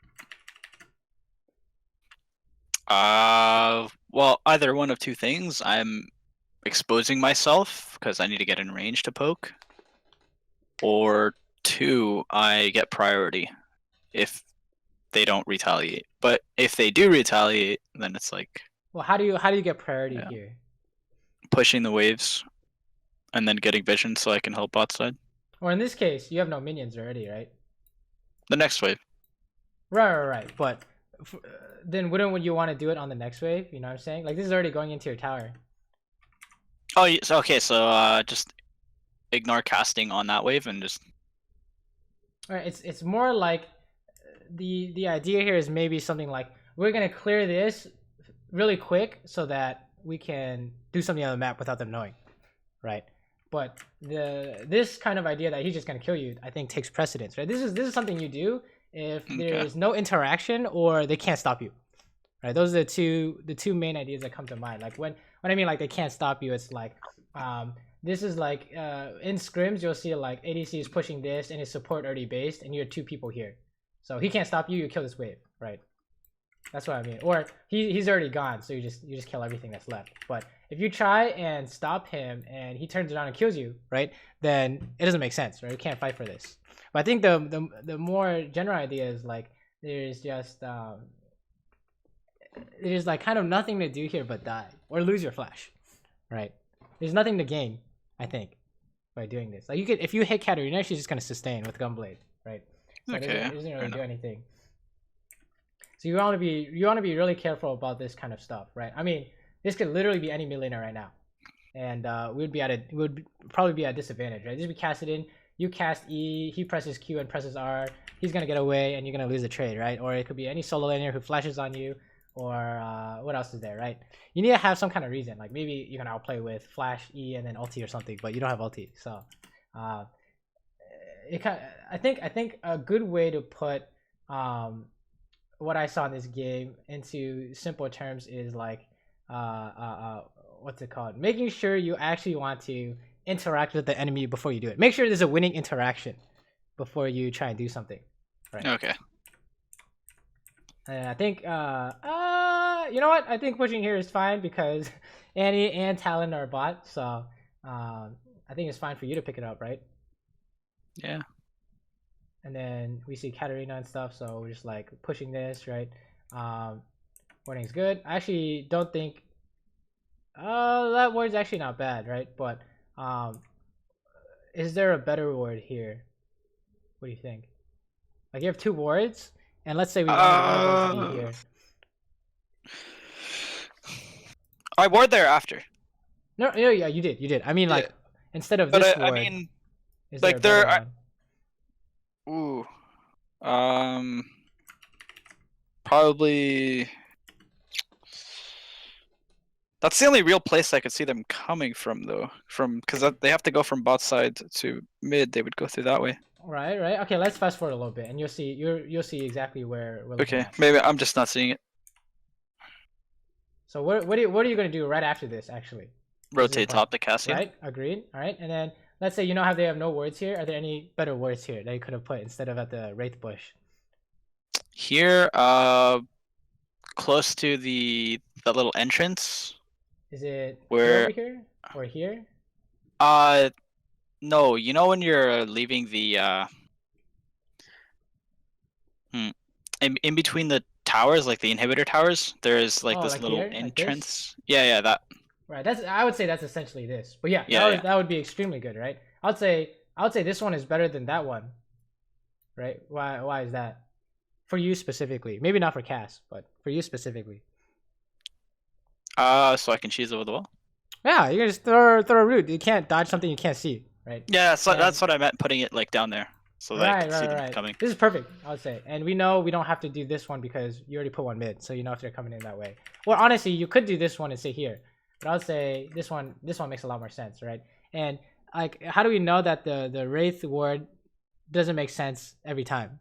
Well, either one of 2 things. I'm exposing myself because I need to get in range to poke, or 2, I get priority if they don't retaliate. But if they do retaliate, then it's like, well, how do you get priority here? Pushing the waves and then getting vision so I can help bot side. Or in this case, you have no minions already, right? The next wave. Right. But then wouldn't you want to do it on the next wave? You know what I'm saying? Like this is already going into your tower. Oh, yes. Okay. So just ignore casting on that wave and just. All right. It's more like the idea here is maybe something like we're gonna clear this really quick so that we can do something on the map without them knowing, right? But this kind of idea that he's just gonna kill you, I think, takes precedence, right? This is something you do if there's no interaction or they can't stop you, right? Those are the two main ideas that come to mind. Like when I mean like they can't stop you, it's like this is like in scrims you'll see like ADC is pushing this and his support already based, and you have 2 people here, so he can't stop you. You kill this wave, right? That's what I mean. Or he's already gone, so you just kill everything that's left. But if you try and stop him and he turns around and kills you, right, then it doesn't make sense, right? You can't fight for this. But I think the more general idea is like there's just there's like kind of nothing to do here but die or lose your flash, right? There's nothing to gain, I think, by doing this. Like you could, if you hit Katarina, she's just gonna sustain with Gunblade, right? So it doesn't really do anything. So you want to be really careful about this kind of stuff, right? I mean, this could literally be any mid laner right now, and we would probably be at a disadvantage, right? This would be Kassadin. You cast E, he presses Q and presses R. He's gonna get away, and you're gonna lose the trade, right? Or it could be any solo laner who flashes on you, or what else is there, right? You need to have some kind of reason, like maybe you can outplay with flash E and then ulti or something, but you don't have ulti, so I think a good way to put what I saw in this game into simple terms is like what's it called? Making sure you actually want to interact with the enemy before you do it. Make sure there's a winning interaction before you try and do something. Right. Okay. And I think you know what? I think pushing here is fine because Annie and Talon are bot, so I think it's fine for you to pick it up, right? Yeah. And then we see Katarina and stuff, so we're just like pushing this, right? Warding's good. I actually don't think that ward's actually not bad, right? But is there a better ward here? What do you think? Like you have 2 wards, and let's say we wanted one of them to be here. I ward there after. No, yeah, you did. I mean, like instead of But this I ward, mean, is like there a there. better one? Probably. That's the only real place I could see them coming from, though. Because they have to go from bot side to mid. They would go through that way. Right. Okay, let's fast forward a little bit, and you'll see exactly where we're looking at. Maybe I'm just not seeing it. So what are you gonna do right after this? Actually, Rotate top to Cassian. Right. Agreed. All right, and then let's say you know how they have no words here. Are there any better words here that you could have put instead of at the wraith bush? Here, close to the little entrance. Is it where over here or here? No. You know when you're leaving the in between the towers, like the inhibitor towers, there's like this little here? entrance. Like yeah, that. Right. I would say that's essentially this. But yeah, that would be extremely good, right? I would say this one is better than that one. Right? Why is that? For you specifically. Maybe not for Cass, but for you specifically. So I can cheese over the wall. Yeah, you can just throw a root. You can't dodge something you can't see, right? Yeah, that's what I meant, putting it like down there, so that I can see them coming. This is perfect, I would say. And we know we don't have to do this one because you already put one mid, so you know if they're coming in that way. Or honestly, you could do this one and say here, but I would say this one makes a lot more sense, right? And like, how do we know that the wraith ward doesn't make sense every time?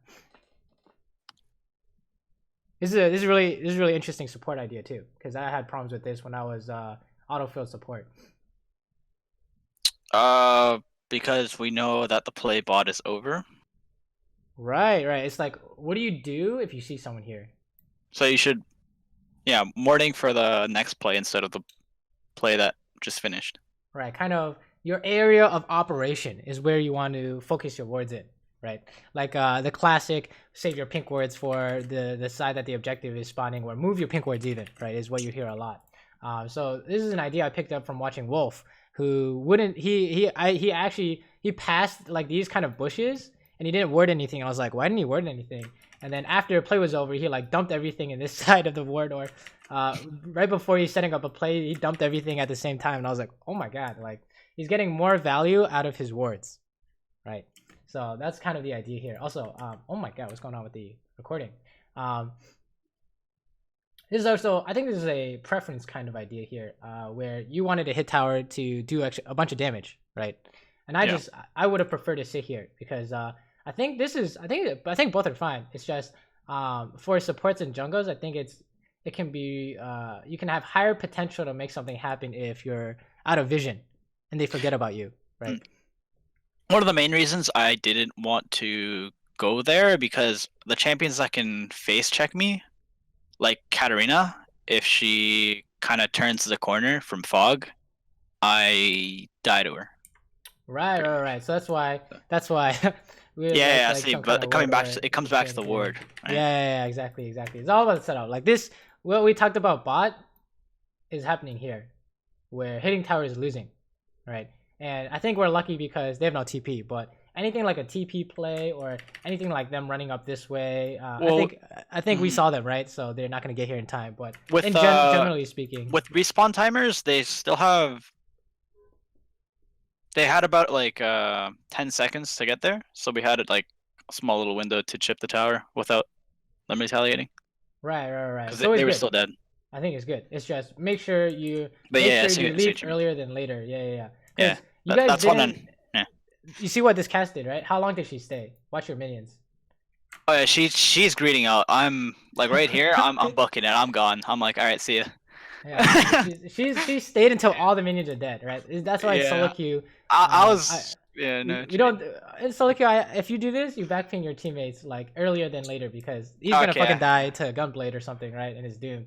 This is a really interesting support idea too, because I had problems with this when I was autofill support. Because we know that the play bot is over. Right. It's like, what do you do if you see someone here? So you should, warding for the next play instead of the play that just finished. Right. Kind of your area of operation is where you want to focus your wards in. Right, like the classic save your pink wards for the side that the objective is spawning, or move your pink wards even, right, is what you hear a lot. So this is an idea I picked up from watching Wolf, who wouldn't he passed like these kind of bushes and he didn't ward anything. I was like, why didn't he ward anything? And then after play was over, he like dumped everything in this side of the ward, or right before he's setting up a play, he dumped everything at the same time, and I was like, oh my god, like he's getting more value out of his wards, right? So that's kind of the idea here. Also, oh my god, what's going on with the recording? This is also, I think this is a preference kind of idea here, where you wanted to hit tower to do a bunch of damage, right? And I would have preferred to sit here because I think both are fine. It's just for supports and jungles, I think it can be you can have higher potential to make something happen if you're out of vision and they forget about you, right? One of the main reasons I didn't want to go there, because the champions that can face check me, like Katarina, if she kind of turns the corner from fog, I die to her. Right. So that's why. See, but it comes back to the ward. Right? Yeah, exactly. It's all about the setup. Like this, what we talked about bot is happening here, where hitting tower is losing, right? And I think we're lucky because they have no TP, but anything like a TP play or anything like them running up this way, I think we saw them, right? So they're not going to get here in time. But generally speaking, with respawn timers, they still have. They had about like 10 seconds to get there, so we had like a small little window to chip the tower without them retaliating. Right. Because they were still dead. I think it's good. It's just make sure you leave earlier than later. Yeah. Yeah, you guys that's one. Yeah. You see what this cast did, right? How long did she stay? Watch your minions. Oh yeah, she's greeting out. I'm like right here. I'm bucking it. I'm gone. I'm like, all right, see ya. Yeah, she stayed until all the minions are dead, right? That's why it's solo queue. We don't in solo queue. If you do this, you backping your teammates like earlier than later because he's gonna fucking die to gunblade or something, right? And is doomed.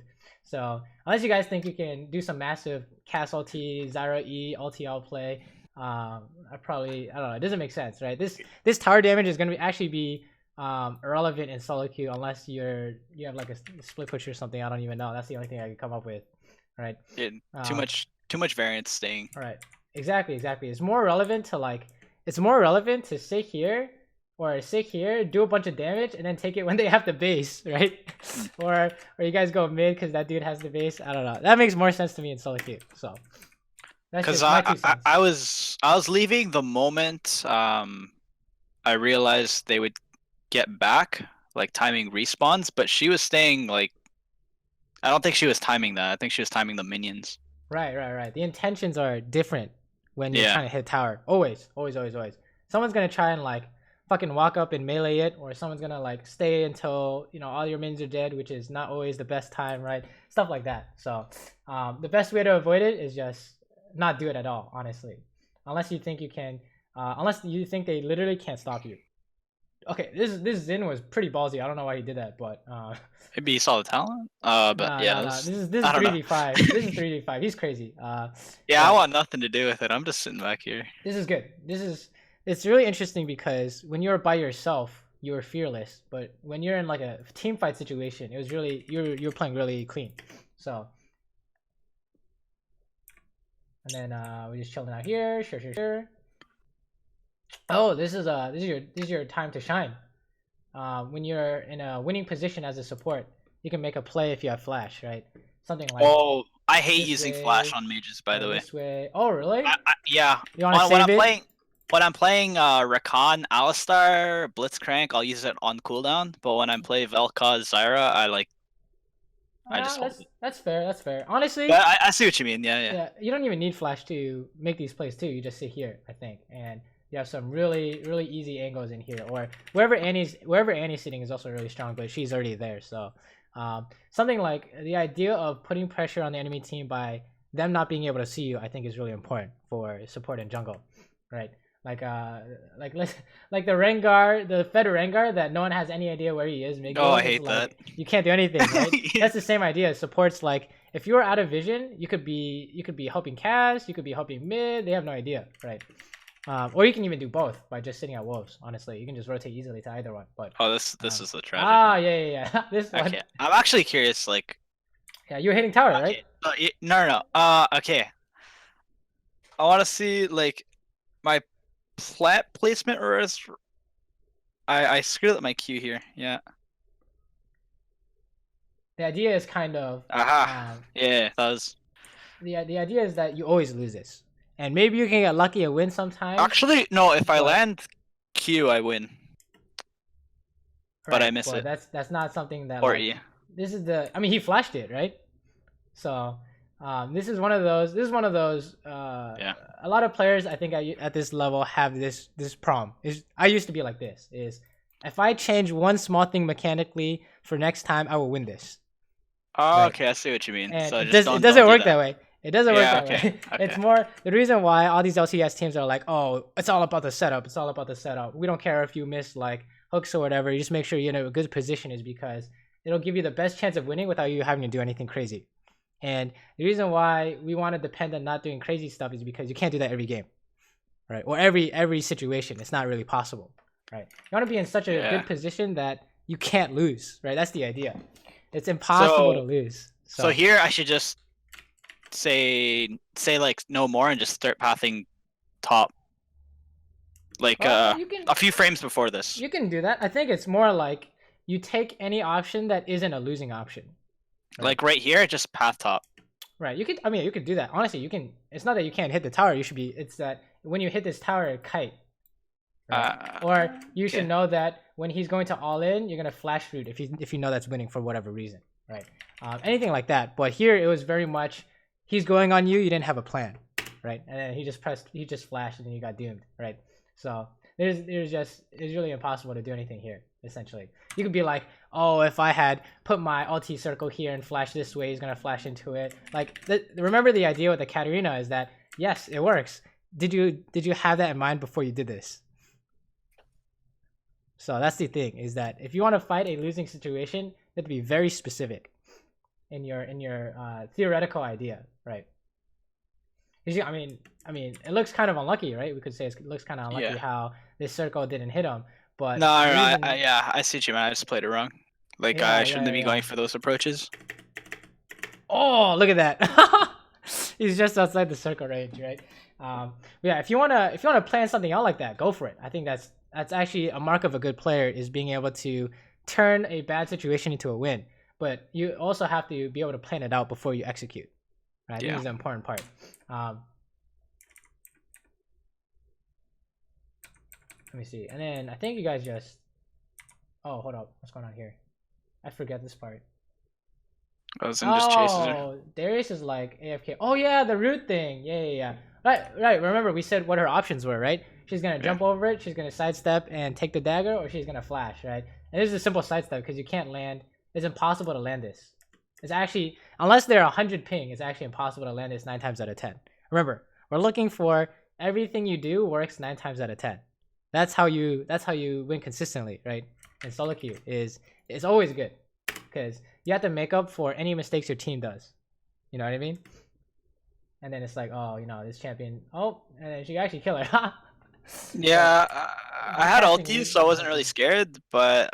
So unless you guys think you can do some massive cast ulti, Zyra E, ulti outplay, I don't know. It doesn't make sense, right? This tower damage is gonna actually be irrelevant in solo queue unless you have like a split push or something. I don't even know. That's the only thing I can come up with, right? Yeah, too much variance staying. All right. Exactly. It's more relevant to sit here or sit here, do a bunch of damage, and then take it when they have the base, right? or you guys go mid because that dude has the base. I don't know. That makes more sense to me in solo queue. So that's Because just my 2 cents. I was leaving the moment I realized they would get back, like timing respawns, but she was staying like I don't think she was timing that. I think she was timing the minions. Right. The intentions are different when you're Yeah. trying to hit tower. Always. Someone's gonna try and like fucking walk up and melee it, or someone's gonna like stay until all your minions are dead, which is not always the best time, right? Stuff like that. So the best way to avoid it is just not do it at all, honestly. Unless you think you can, unless you think they literally can't stop you. Okay, this Zin was pretty ballsy. I don't know why he did that, but maybe he saw the talent. But yeah, this is 3v5. This is 3v5. He's crazy. Yeah, I want nothing to do with it. I'm just sitting back here. This is good. It's really interesting because when you're by yourself, you were fearless, but when you're in like a team fight situation, it was really you're playing really clean. So, and then we're just chilling out here. Sure. Oh, this is your time to shine. When you're in a winning position as a support, you can make a play if you have flash, right? Something like. Oh, I hate using flash on mages, by the way. This way. Oh, really? Yeah. You want to save it? When I'm playing Rakan, Alistar, Blitzcrank, I'll use it on cooldown. But when I'm playing Vel'Koz, Zyra, I just hold it. That's fair. Honestly, but I see what you mean. Yeah. You don't even need flash to make these plays too. You just sit here, I think, and you have some really easy angles in here, or wherever Annie's sitting is also really strong, but she's already there. So something like the idea of putting pressure on the enemy team by them not being able to see you, I think is really important for support and jungle, right? Like the Rengar, the Fed Rengar that no one has any idea where he is. Oh, I hate that. You can't do anything, right? Yeah. That's the same idea. Supports like if you're out of vision, you could be helping cast, you could be helping mid. They have no idea, right? Or you can even do both by just sitting at wolves. Honestly, you can just rotate easily to either one. But this is the tragic. Yeah. This one. Okay, I'm actually curious. Like, yeah, you're hitting tower, right? No. Okay. I want to see like my plant placement, or is I screwed up my Q here. Yeah. The idea is kind of. Yeah, that was. The idea is that you always lose this. And maybe you can get lucky and win sometimes. Actually, no. If I land Q, I win. But I miss it. That's not something that. Or like, E. This is the. I mean, he flashed it, right? So, this is one of those. Yeah. A lot of players, I think, at this level have this problem. I used to be like this. Is if I change one small thing mechanically for next time, I will win this. Oh, right? okay. I see what you mean. And so it doesn't work that way. It doesn't work that way. Okay. It's more the reason why all these LCS teams are like, oh, it's all about the setup. We don't care if you miss like hooks or whatever. You just make sure you're in a good position is because it'll give you the best chance of winning without you having to do anything crazy. And the reason why we want to depend on not doing crazy stuff is because you can't do that every game, right? Or every situation. It's not really possible, right? You want to be in such a good position that you can't lose, right? That's the idea. It's impossible to lose. So here I should just say like no more and just start pathing top like a few frames before this. You can do that. I think it's more like you take any option that isn't a losing option. Right? Like right here, just path top. Right. You could do that. Honestly, you can. It's not that you can't hit the tower. It's that when you hit this tower, kite. Right? Or you should know that when he's going to all in, you're gonna flash root if you know that's winning for whatever reason, right? Anything like that. But here it was very much he's going on you. You didn't have a plan, right? And then he just flashed and then you got doomed, right? So it's really impossible to do anything here. Essentially, you could be like, oh, if I had put my ulti circle here and flash this way, he's gonna flash into it. Like, remember the idea with the Katarina is that yes, it works. Did you have that in mind before you did this? So that's the thing, is that if you want to fight a losing situation, you have to be very specific. in your theoretical idea, right? I mean, it looks kind of unlucky, right? We could say it looks kind of unlucky how this circle didn't hit him, but No, the no, reason, yeah, I see what you mean. I just played it wrong. Like I shouldn't be going for those approaches. Oh, look at that! He's just outside the circle range, right? Yeah, if you wanna plan something out like that, go for it. I think that's actually a mark of a good player, is being able to turn a bad situation into a win. But you also have to be able to plan it out before you execute. Right? I think this is the important part. Let me see. And then I think you guys just... Oh, hold up. What's going on here? I forget this part. Just chases her. Oh, Darius is like AFK. Oh yeah, the root thing. Yeah. Right. Remember we said what her options were, right? She's gonna jump over it. She's gonna sidestep and take the dagger, or she's gonna flash, right? And this is a simple sidestep because you can't land. It's impossible to land this. It's actually, unless they're 100 ping, it's actually impossible to land this 9 times out of 10. Remember, we're looking for everything you do works 9 times out of 10. That's how you win consistently, right? And solo queue is always good because you have to make up for any mistakes your team does. You know what I mean? And then it's like, oh, you know, this champion. Oh, and then she actually kill her. Yeah, I had ulti, so I wasn't really scared, but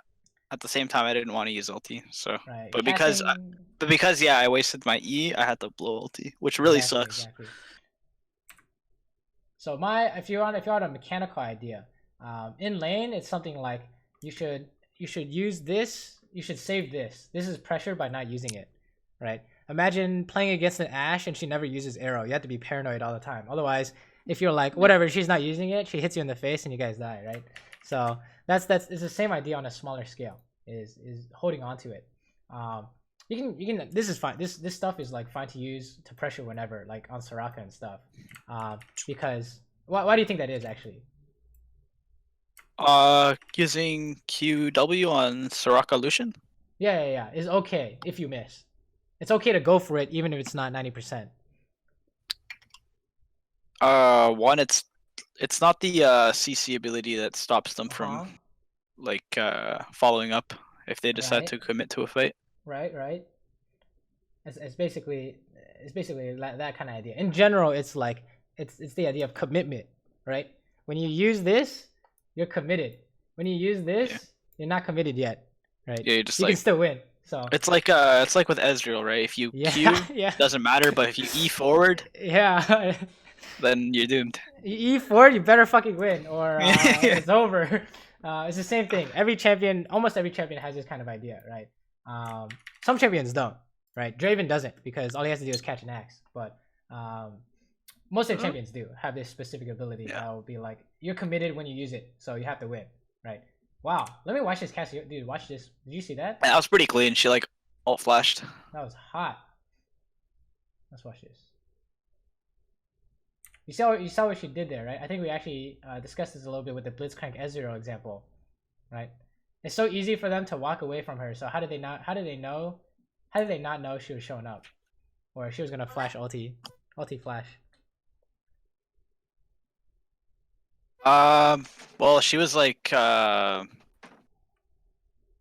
at the same time, I didn't want to use ulti. So, right. but because I wasted my E, I had to blow ulti, which really sucks. Exactly. So if you want a mechanical idea, in lane, it's something like you should use this. You should save this. This is pressure by not using it, right? Imagine playing against an Ashe and she never uses arrow. You have to be paranoid all the time. Otherwise, if you're like, whatever, she's not using it, she hits you in the face and you guys die, right? So it's the same idea on a smaller scale, is holding on to it. You can this is fine. This stuff is like fine to use to pressure whenever, like on Soraka and stuff. Because why do you think that is actually? Using QW on Soraka Lucian? Yeah. It's okay if you miss. It's okay to go for it even if it's not 90%. One, it's not the CC ability that stops them from like following up if they decide to commit to a fight. Right. It's basically that kind of idea. In general, it's like it's the idea of commitment, right? When you use this, you're committed. When you use this, you're not committed yet, right? Yeah, you can still win. So it's like with Ezreal, right? If you Q, doesn't matter, but if you E forward, then you're doomed. You E forward, you better fucking win, or it's over. It's the same thing. Almost every champion has this kind of idea, right? Some champions don't, right? Draven doesn't, because all he has to do is catch an axe. But most of the champions do have this specific ability that will be like, you're committed when you use it, so you have to win, right? Wow, let me watch this cast. Dude, watch this. Did you see that? That was pretty clean. She like ult flashed. That was hot. Let's watch this. You saw what she did there, right? I think we actually discussed this a little bit with the Blitzcrank Ezreal example, right? It's so easy for them to walk away from her. So how did they not know she was showing up, or she was gonna flash ulti flash? Well, she was like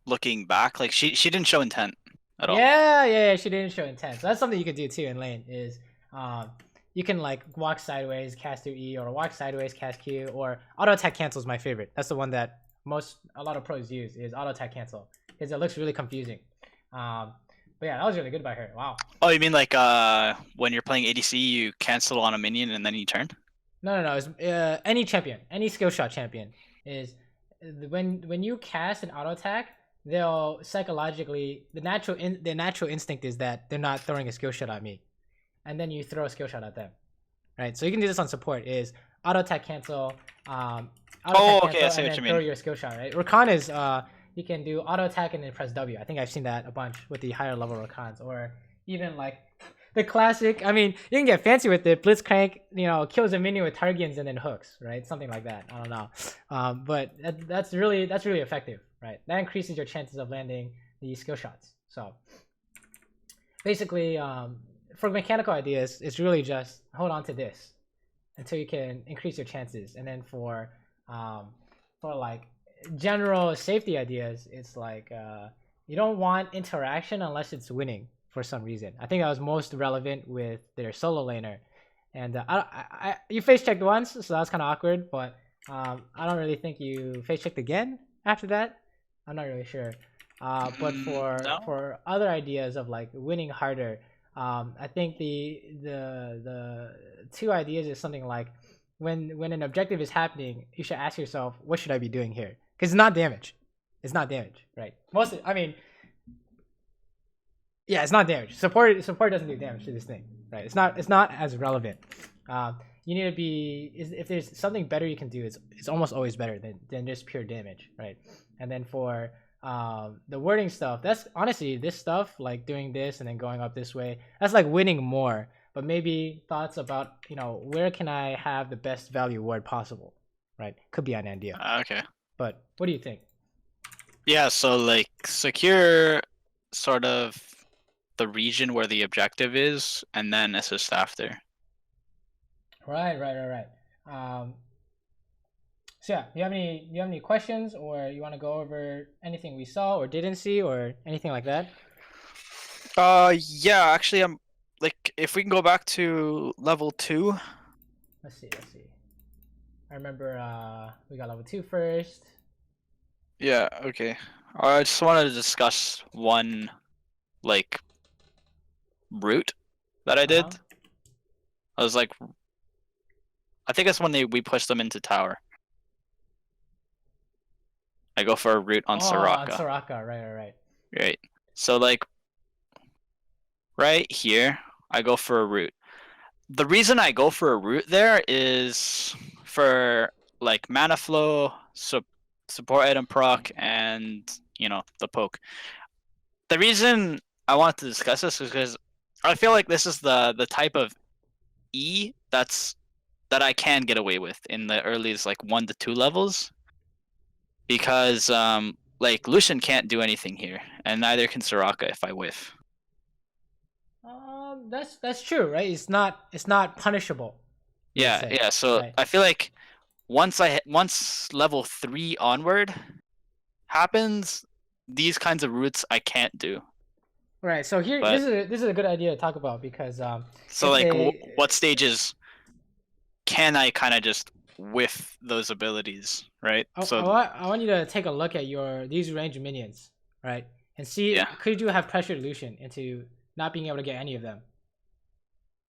looking back, like she didn't show intent at all. Yeah, she didn't show intent. So that's something you could do too in lane, is you can like walk sideways, cast your E, or walk sideways, cast Q, or auto attack cancel is my favorite. That's the one that a lot of pros use, is auto attack cancel, because it looks really confusing. But yeah, that was really good by her. Wow. Oh, you mean like when you're playing ADC, you cancel on a minion and then you turn? No. It's, any champion, any skill shot champion, is when you cast an auto attack, they'll psychologically, the natural instinct is that they're not throwing a skill shot at me, and then you throw a skill shot at them, right? So you can do this on support, is auto attack cancel. I see what you mean. Throw your skill shot, right? Rakan is you can do auto attack and then press W. I think I've seen that a bunch with the higher level Rakans, or even like the classic. I mean, you can get fancy with it. Blitzcrank, kills a minion with Targians and then hooks, right? Something like that. I don't know, but that's really effective, right? That increases your chances of landing the skill shots. So basically, for mechanical ideas, it's really just hold on to this until you can increase your chances, and then for like general safety ideas, it's like you don't want interaction unless it's winning for some reason. I think that was most relevant with their solo laner. And you face checked once, so that was kind of awkward. But I don't really think you face checked again after that. I'm not really sure. But No. for other ideas of like winning harder, I think the two ideas is something like when an objective is happening, you should ask yourself, what should I be doing here? Because it's not damage. It's not damage, right? Yeah, it's not damage. Support doesn't do damage to this thing, right? It's not as relevant. You need to be if there's something better you can do, it's almost always better than just pure damage, right? And then for the wording stuff, that's honestly this stuff like doing this and then going up this way. That's like winning more, but maybe thoughts about where can I have the best value word possible, right? Could be an idea. Okay. But what do you think? Yeah, so like secure sort of the region where the objective is, and then assist after. Right. So yeah, do you have any questions, or you want to go over anything we saw or didn't see or anything like that? Yeah, actually, I'm like, if we can go back to level 2. Let's see. I remember we got level 2 first. Yeah, okay. I just wanted to discuss one like route that I did. I was like, I think that's when we pushed them into tower. I go for a route on Soraka. On Soraka, right. Right. So like right here, I go for a route. The reason I go for a route there is for like mana flow, support item proc, and the poke. The reason I wanted to discuss this is because I feel like this is the type of E that I can get away with in the earliest like 1 to 2 levels, because like Lucian can't do anything here, and neither can Soraka if I whiff. That's true, right? It's not punishable. Yeah. So right. I feel like once level 3 onward happens, these kinds of routes I can't do. Right. So here, this is a good idea to talk about, because so like what stages can I kind of just whiff those abilities, right? I want you to take a look at these range minions, right, and see could you have pressured Lucian into not being able to get any of them.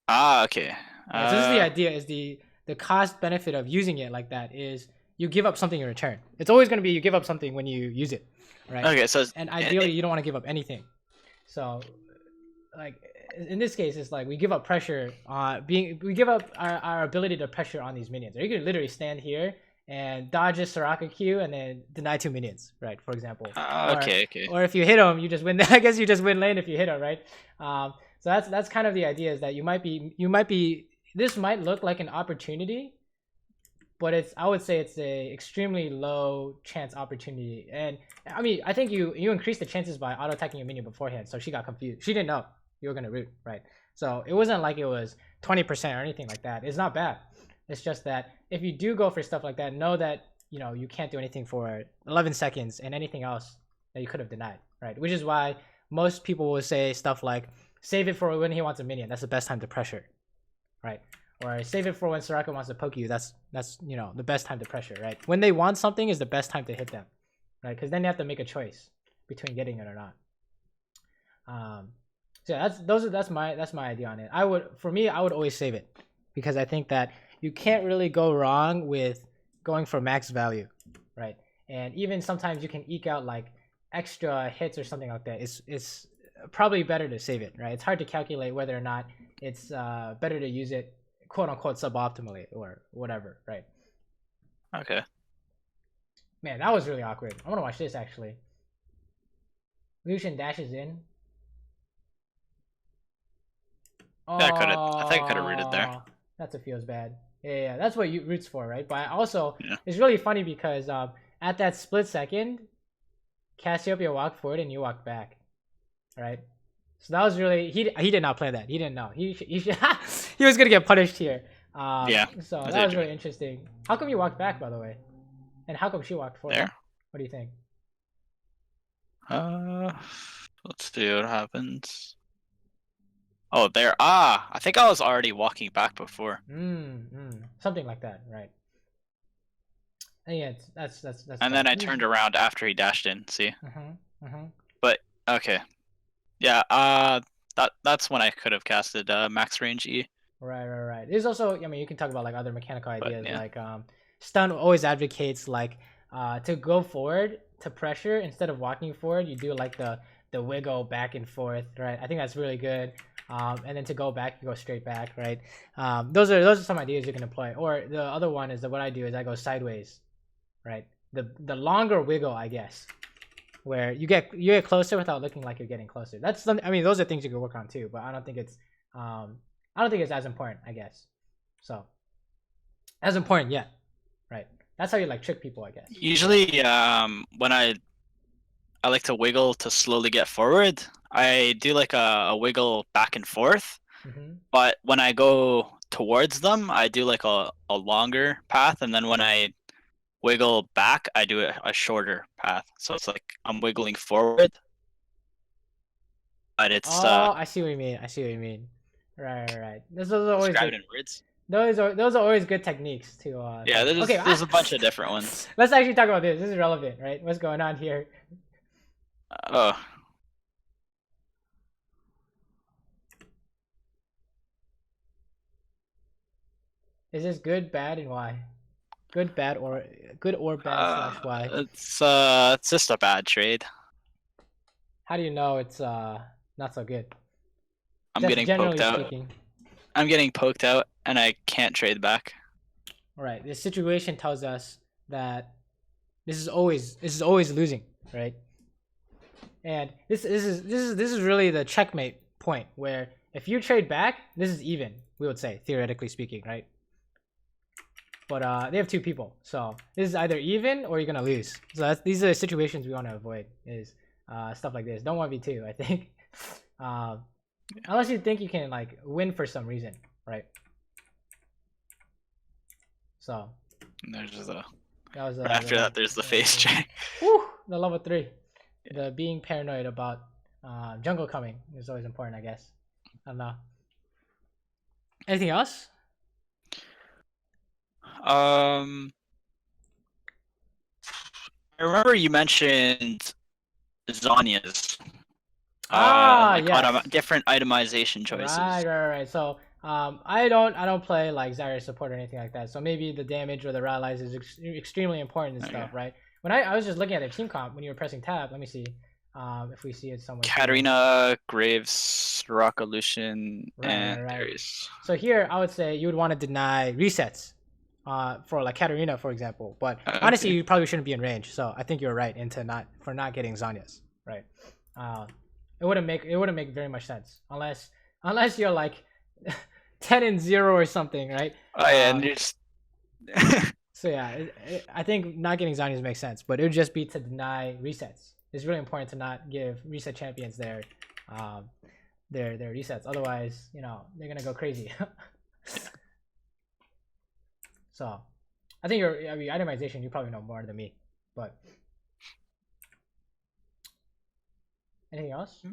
Okay. So this is the idea: is the cost benefit of using it like that is you give up something in return. It's always going to be you give up something when you use it, right? Okay. So and ideally you don't want to give up anything. So like in this case, it's like we give up pressure we give up our ability to pressure on these minions. Or you could literally stand here and dodge a Soraka Q and then deny 2 minions, right? For example. Okay. Or if you hit them, you just win. I guess you just win lane if you hit them, right? So that's kind of the idea, is that you might be. This might look like an opportunity, but I would say it's a extremely low chance opportunity. And I mean, I think you increased the chances by auto attacking your minion beforehand, so she got confused. She didn't know you were gonna root, right? So it wasn't like it was 20% or anything like that. It's not bad. It's just that if you do go for stuff like that, know that you can't do anything for 11 seconds and anything else that you could have denied, right? Which is why most people will say stuff like, save it for when he wants a minion. That's the best time to pressure, right? Or save it for when Soraka wants to poke you. That's the best time to pressure, right? When they want something is the best time to hit them, right? Because then you have to make a choice between getting it or not. So yeah, that's my idea on it. I would always save it, because I think that you can't really go wrong with going for max value, right? And even sometimes you can eke out like extra hits or something like that. It's probably better to save it, right? It's hard to calculate whether or not it's better to use it quote unquote suboptimally or whatever, right? Okay. Man, that was really awkward. I want to watch this actually. Lucian dashes in. Yeah, I think I could have rooted there. That's what feels bad. Yeah, that's what you roots for, right? But also, it's really funny because at that split second, Cassiopeia walked forward and you walked back, right? So that was really he did not play that. He didn't know. He was gonna get punished here. So that was really interesting. How come you walked back, by the way? And how come she walked forward? There. What do you think? Let's see what happens. Oh, there. Ah, I think I was already walking back before. Something like that, right? And yeah, that's And tough. then I turned around after he dashed in. See, Mm-hmm. but okay, yeah. That's when I could have casted max range E. Right. There's also, I mean, you can talk about like other mechanical But ideas. yeah, Like stun always advocates like to go forward to pressure instead of walking forward. You do like the wiggle back and forth, right? I think that's really good. And then to go back, you go straight back, right? Those are some ideas you can employ. Or the other one is that what I do is I go sideways, right? The longer wiggle, I guess, where you get closer without looking like you're getting closer. That's some, I mean, those are things you can work on too, but I don't think it's as important, I guess. So as important yet, right? That's how you like trick people, I guess. usually when I like to wiggle to slowly get forward. I do like a wiggle back and forth. But when I go towards them, I do like a longer path, and then when I wiggle back, I do a shorter path. So it's like I'm wiggling forward, but it's I see what you mean. I see what you mean. Right. Those are always described good. in words. Those are always good techniques to. Yeah, Okay. there's a bunch of different ones. Let's actually talk about this. This is relevant, right? What's going on here? Oh, Is this good, bad, and why? Good, bad, or bad / why? it's just a bad trade. How do you know it's not so good? I'm Just getting generally poked out. speaking. I'm getting poked out, and I can't trade back. Right. This situation tells us that this is always losing, right? And this is really the checkmate point where if you trade back, this is even, we would say, theoretically speaking, right? But they have two people, so this is either even or you're gonna lose. So these are the situations we want to avoid. Is stuff like this. Don't 1v2, I think. Unless you think you can like win for some reason, right? So And there's the that was after that. There's the face check. Woo, the level 3. The being paranoid about jungle coming is always important, I guess. I don't know. Anything else? I remember you mentioned Zanya's. Yes. Different itemization choices. Right. So I don't play like Zarya support or anything like that. So maybe the damage or the rallies is extremely important and stuff, right? When I was just looking at their team comp when you were pressing tab. Let me see if we see it somewhere. Katarina, Graves, Soraka, Lucian, and Darius. So here I would say you would want to deny resets for like Katarina, for example. But honestly, you probably shouldn't be in range. So I think you're right into not getting Zanya's, right? It wouldn't make very much sense unless you're like 10-0 or something, right? Oh yeah, and you're just so yeah, I think not getting Zanya's makes sense, but it would just be to deny resets. It's really important to not give reset champions their resets. Otherwise, they're gonna go crazy. So, I think itemization you probably know more than me, but anything else?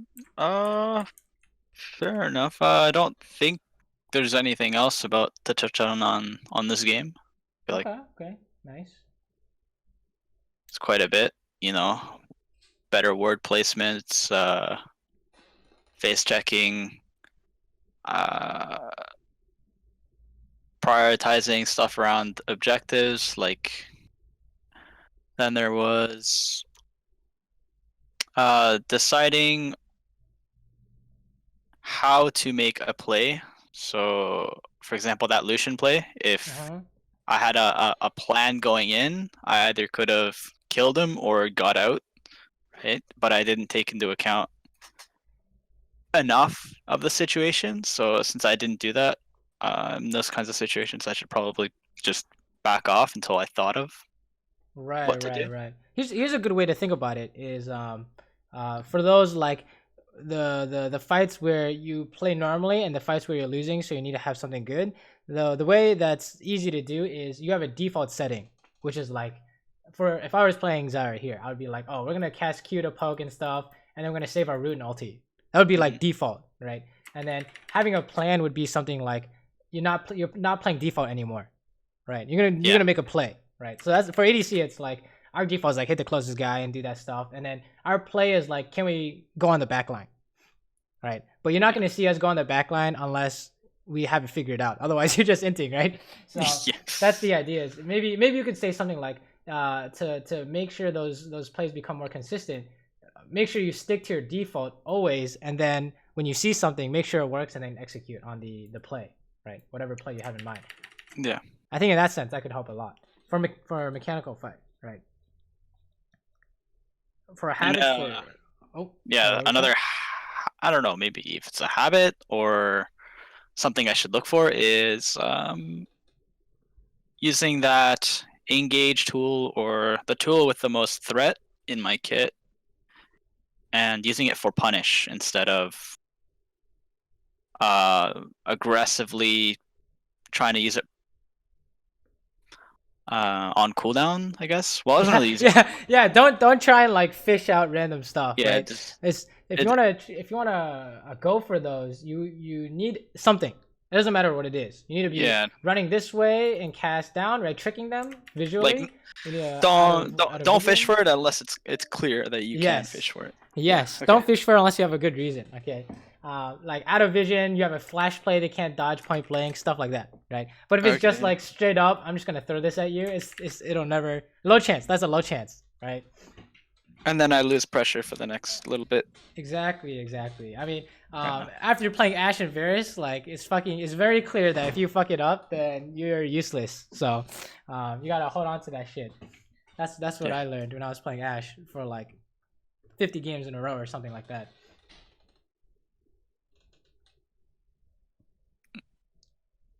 Fair enough. I don't think there's anything else about to touch on this game. I feel like Okay, nice. it's quite a bit, better word placements, face checking, prioritizing stuff around objectives. Like then there was deciding how to make a play. So for example, that Lucian play, if I had a plan going in, I either could have killed him or got out, right? But I didn't take into account enough of the situation. So since I didn't do that, in those kinds of situations, I should probably just back off until I thought of what to do. Right. Here's a good way to think about it is for those like the fights where you play normally and the fights where you're losing, so you need to have something good. The way that's easy to do is you have a default setting, which is like if I was playing Zarya here, I would be like, oh, we're gonna cast Q to poke and stuff, and then we're gonna save our root and ulti. That would be like default, right? And then having a plan would be something like you're not playing default anymore, right? You're gonna make a play, right? So that's for ADC. It's like our default is like hit the closest guy and do that stuff, and then our play is like, can we go on the back line, right? But you're not gonna see us go on the back line unless we have it figured out. Otherwise, you're just inting, right? So that's the idea. Is maybe you could say something like to make sure those plays become more consistent. Make sure you stick to your default always, and then when you see something, make sure it works, and then execute on the play, right? Whatever play you have in mind. Yeah. I think in that sense, that could help a lot for a mechanical fight, right? For a habit, another. I don't know. Maybe if it's a habit or something I should look for is using that engage tool or the tool with the most threat in my kit and using it for punish instead of aggressively trying to use it on cooldown, I guess. Well, I wasn't really using yeah. Don't try and like fish out random stuff. Yeah, right? If you wanna go for those, you need something. It doesn't matter what it is. You need to be running this way and cast down, right? Tricking them visually. Like, don't fish for it unless it's clear that you can fish for it. Yes, okay. Don't fish for it unless you have a good reason. Okay, like out of vision, you have a flash play they can't dodge, point blank, stuff like that, right? But if it's just like straight up, I'm just gonna throw this at you. It'll never low chance. That's a low chance, right? And then I lose pressure for the next little bit. Exactly. I mean, after you're playing Ashe and Varus, like it's very clear that if you fuck it up, then you're useless. So you gotta hold on to that shit. That's what I learned when I was playing Ashe for like 50 games in a row or something like that.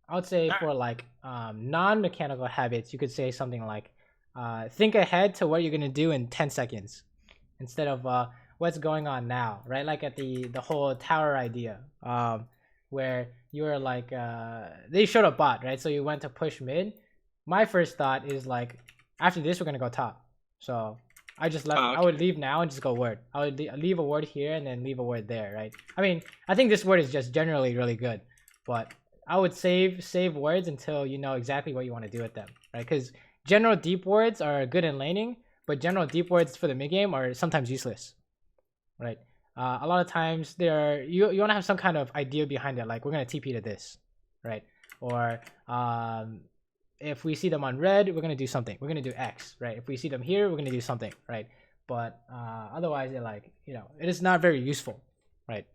I would say for like non-mechanical habits, you could say something like think ahead to what you're gonna do in 10 seconds instead of what's going on now, right? Like at the whole tower idea, where you were like they showed a bot, right? So you went to push mid. My first thought is like, after this we're gonna go top, so I just left. I would leave now and just go word. I would leave a word here and then leave a word there, right? I mean, I think this word is just generally really good, but I would save words until you know exactly what you want to do with them, right? Because general deep words are good in laning, but general deep words for the mid game are sometimes useless, right? A lot of times you want to have some kind of idea behind it, like we're gonna TP to this, right? Or if we see them on red, we're gonna do something. We're gonna do X, right? If we see them here, we're gonna do something, right? But otherwise, they're like, it is not very useful, right?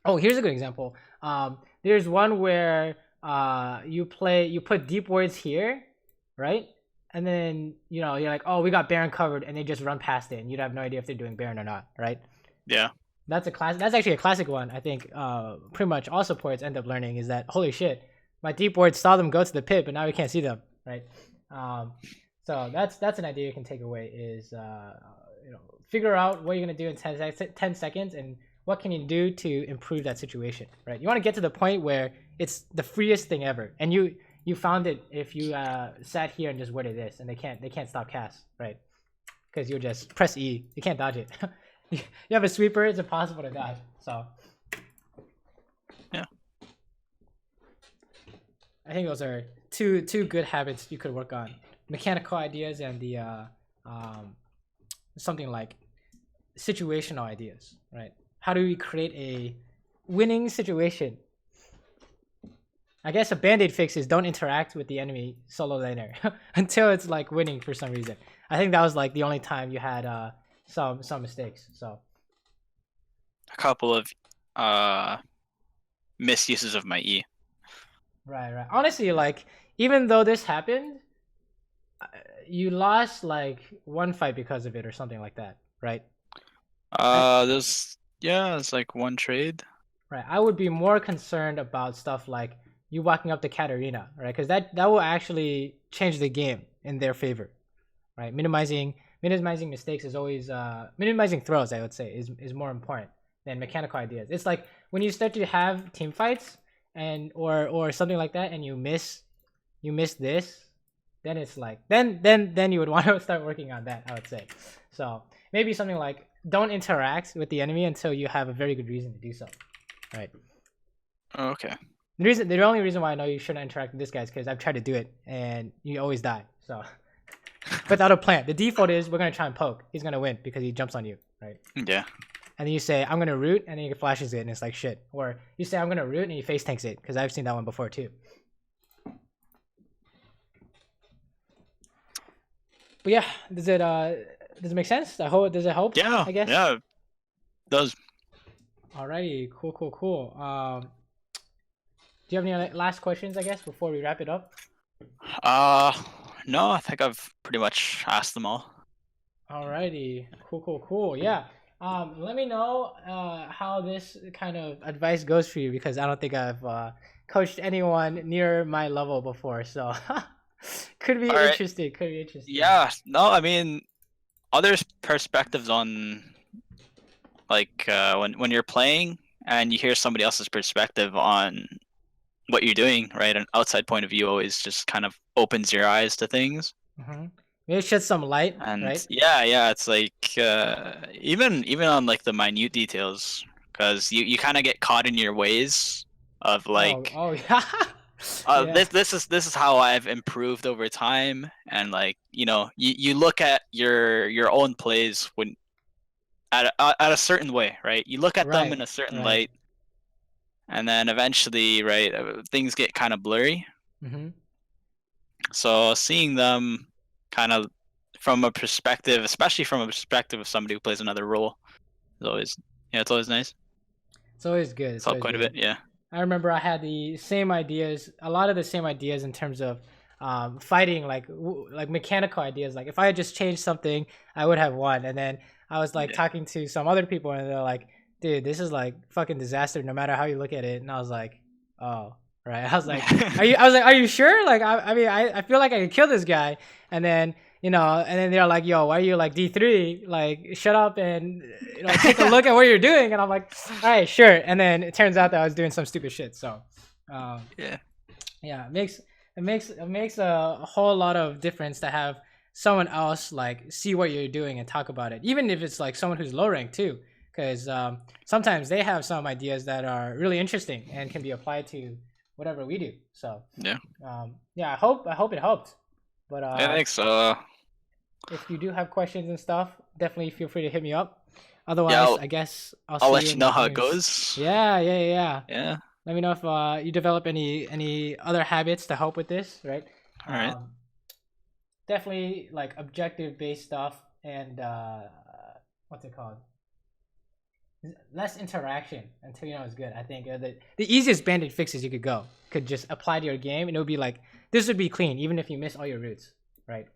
Oh, here's a good example. There's one where you put deep words here, right? And then you're like, oh, we got Baron covered, and they just run past it, and you'd have no idea if they're doing Baron or not, right? Yeah. That's actually a classic one. I think pretty much all supports end up learning is that, holy shit, my deep words saw them go to the pit, but now we can't see them, right? So that's an idea you can take away is figure out what you're gonna do in 10 seconds and what can you do to improve that situation, right? You want to get to the point where it's the freest thing ever, and you found it if you sat here and just worded this, and they can't stop cast, right? Because you just press E, you can't dodge it. You have a sweeper, it's impossible to dodge. So yeah, I think those are two good habits you could work on: mechanical ideas and the something like situational ideas, right? How do we create a winning situation? I guess a band-aid fix is don't interact with the enemy solo laner until it's like winning for some reason. I think that was like the only time you had some mistakes. So a couple of misuses of my E. Right. Honestly, like even though this happened, you lost like one fight because of it or something like that, right? It's like one trade. Right. I would be more concerned about stuff like you walking up to Katarina, right? Because that will actually change the game in their favor, right? Minimizing mistakes is always minimizing throws. I would say is more important than mechanical ideas. It's like when you start to have team fights and or something like that, and you miss this, then it's like then you would want to start working on that. I would say. So maybe something like don't interact with the enemy until you have a very good reason to do so, right? Oh, okay. The only reason why I know you shouldn't interact with this guy is because I've tried to do it and you always die. So without a plan, the default is we're gonna try and poke. He's gonna win because he jumps on you, right? Yeah. And then you say I'm gonna root, and then he flashes it, and it's like shit. Or you say I'm gonna root, and he face tanks it because I've seen that one before too. But yeah, does it make sense? I hope does it help? Yeah. I guess. Yeah. It does. Alrighty, cool. Do you have any other last questions? I guess before we wrap it up. No, I think I've pretty much asked them all. Alrighty, cool. Yeah. Let me know how this kind of advice goes for you because I don't think I've coached anyone near my level before, so could be All right. interesting. Could be interesting. Yeah. No, I mean, others' perspectives on like when you're playing and you hear somebody else's perspective on what you're doing, right? An outside point of view always just kind of opens your eyes to things. Mm-hmm. Maybe shed some light, And right? yeah, it's like even on like the minute details, because you kind of get caught in your ways of like Oh yeah. Yeah. this is how I've improved over time, and like you look at your own plays when at a certain way, right? You look at them in a certain Right. light, and then eventually, right, things get kind of blurry. Mm-hmm. So seeing them kind of from a perspective, especially from a perspective of somebody who plays another role, is always it's always nice. It's always good. It's It's helped always quite a good. bit, yeah. I remember I had the same ideas, a lot of the same ideas in terms of fighting, like mechanical ideas. Like if I had just changed something, I would have won. And then I was like Yeah. talking to some other people, and they're like, "Dude, this is like fucking disaster, no matter how you look at it." And I was like, "Oh, right." I was like, "Are you?" I was like, "Are you sure?" Like, I mean, I feel like I could kill this guy. And then and then they're like, "Yo, why are you like D3? Like, shut up and take a look at what you're doing." And I'm like, "All right, sure." And then it turns out that I was doing some stupid shit. So, um, Yeah. yeah, it makes a whole lot of difference to have someone else like see what you're doing and talk about it, even if it's like someone who's low rank too, because sometimes they have some ideas that are really interesting and can be applied to whatever we do. So, Yeah. yeah, I hope it helped. But I think so. if you do have questions and stuff, definitely feel free to hit me up. Yeah, Otherwise, I guess I'll I'll see you let you in the know how it games. goes. Yeah. Yeah. Let me know if you develop any other habits to help with this, right? All right. Definitely like objective based stuff and what's it called? Less interaction until you know it's good. I think the easiest bandit fixes you could just apply to your game, and it would be like this would be clean even if you miss all your routes, right?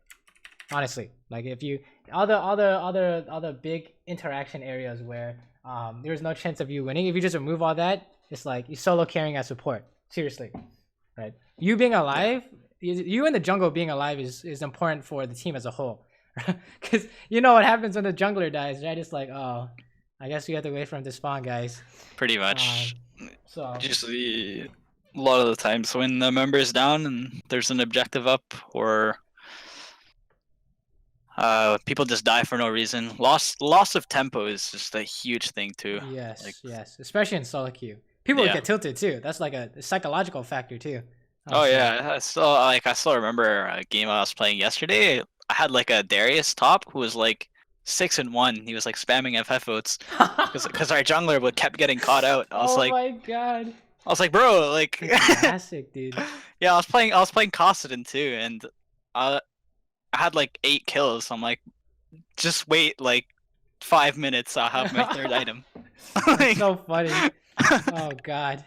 Honestly, like if you other big interaction areas where there's no chance of you winning, if you just remove all that, it's like you solo carrying as support. Seriously, right? You being Yeah. alive, you in the jungle being alive is important for the team as a whole, because you know what happens when the jungler dies, right? It's like, oh, I guess we have to wait for him to spawn, guys. Pretty much. So Usually, a lot of the times when the member is down and there's an objective up, or people just die for no reason. Loss of tempo is just a huge thing too. Like, yes, especially in solo queue, people yeah. get tilted too. That's like a psychological factor too. Oh So yeah, I still remember a game I was playing yesterday. I had like a Darius top who was like 6-1. He was like spamming FF votes because our jungler would kept getting caught out. oh my god, I was like, bro, like, classic, dude. yeah, I was playing Kossadin too, and I had like 8 kills. I'm like, just wait like 5 minutes. I'll have my third item. That's so funny. Oh god.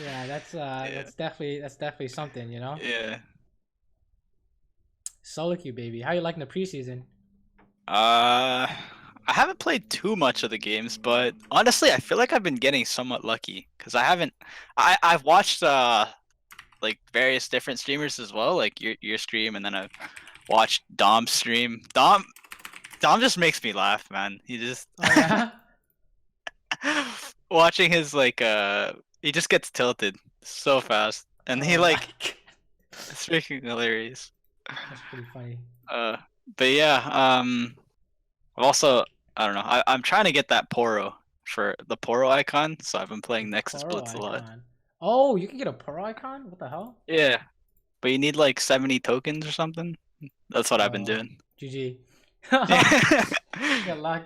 Yeah, Yeah. that's definitely something, you know. Yeah. Solo queue, baby. How you liking the preseason? I haven't played too much of the games, but honestly, I feel like I've been getting somewhat lucky because I've watched like various different streamers as well, like your stream, and then I've watched Dom's stream. Dom just makes me laugh, man. He just Oh yeah. watching his like he just gets tilted so fast, and he Oh my like god. it's freaking hilarious. That's pretty funny. But yeah, I've also I don't know. I'm trying to get that Poro for the Poro icon, so I've been playing Nexus Poro Blitz a lot. icon. Oh, you can get a Poro icon? What the hell? Yeah, but you need like 70 tokens or something. That's what I've been Oh, doing. GG. Yeah. Good luck.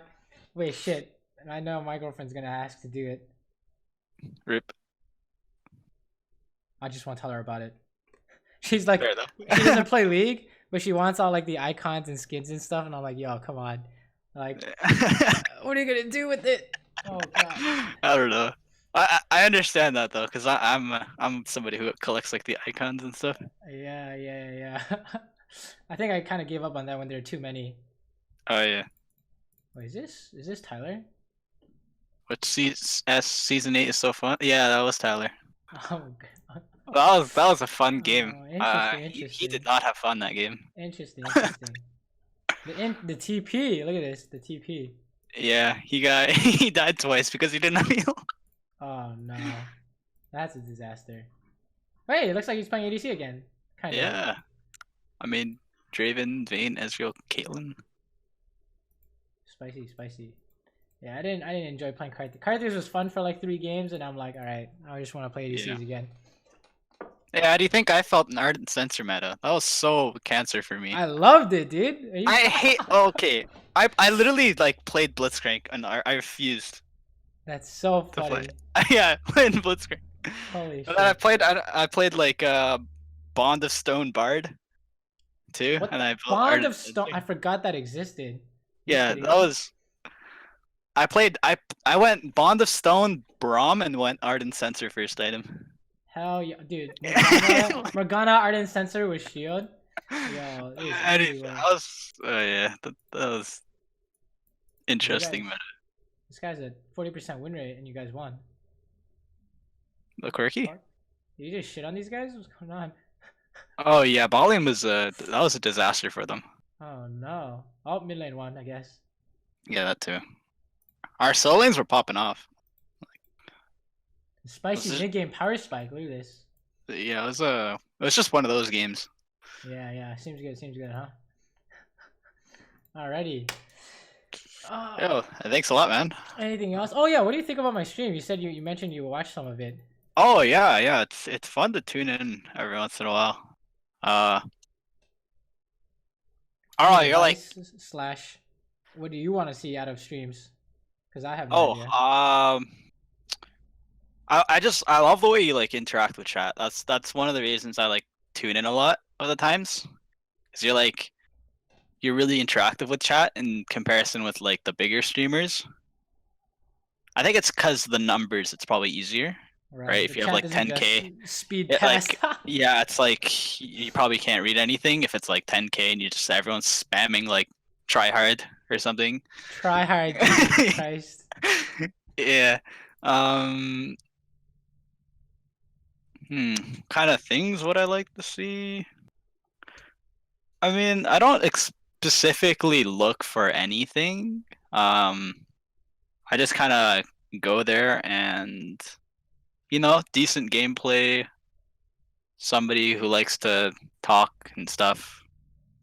Wait, shit. I know my girlfriend's gonna ask to do it. Rip. I just want to tell her about it. She's like, Fair she doesn't though. play League, but she wants all like the icons and skins and stuff, and I'm like, yo, come on. Like, what are you gonna do with it? Oh god. I don't know. I understand that though, cause I'm somebody who collects like the icons and stuff. Yeah. I think I kind of gave up on that when there are too many. Oh yeah. Wait, is this Tyler? Which season 8 is so fun. Yeah, that was Tyler. Oh god. That was a fun game. Interesting, He did interesting. not have fun that game. Interesting. The TP. Look at this. The TP. Yeah, he died twice because he didn't have heal. Oh no, that's a disaster. Hey, it looks like he's playing ADC again. Kind of. Yeah. I mean, Draven, Vayne, Ezreal, Caitlyn. Spicy. Yeah, I didn't enjoy playing Karthus. Karthus was fun for like 3 games, and I'm like, all right, I just want to play ADCs Yeah. again. Yeah, how do you think I felt in Ardent Sensor meta? That was so cancer for me. I loved it, dude. Are you... I hate. Okay, I literally like played Blitzcrank and I refused That's so to funny. play. Yeah, playing Blitzcrank. Holy And then shit. I played like Bond of Stone Bard too, What and the I built Bond Ardent of Stone? Sensor. I forgot that existed. You Yeah, kidding that me? was. I played. I went Bond of Stone, Braum, and went Ardent Sensor first item. Hell yeah, dude. Morgana Ardent Sensor with shield. Yo, it was everywhere. That was. Yeah, that was interesting Guys, meta. this guy's a 40% win rate, and you guys won. The quirky. Fuck. Did you just shit on these guys? What's going on? Oh yeah, Balium was that was a disaster for them. Oh no. Oh, mid lane won, I guess. Yeah, that too. Our soul lanes were popping off. Spicy mid game power spike. Look at this. Yeah, it was just one of those games. Yeah. Seems good, huh? Alrighty. Yo, thanks a lot, man. Anything else? Oh yeah, what do you think about my stream? You said you mentioned you watched some of it. Oh yeah, it's fun to tune in every once in a while. Oh, you're like, slash. What do you want to see out of streams? Because I have no idea. I love the way you like interact with chat. That's one of the reasons I like tune in a lot of the times. Cause you're really interactive with chat in comparison with like the bigger streamers. I think it's because the numbers. It's probably easier, right? If you have like 10K, speed past. yeah, it's like you probably can't read anything if it's like 10K and everyone's spamming like try hard or something. Try hard, Jesus Christ. Yeah. Kind of things would I like to see? I mean, I don't specifically look for anything. I just kind of go there and, decent gameplay. Somebody who likes to talk and stuff.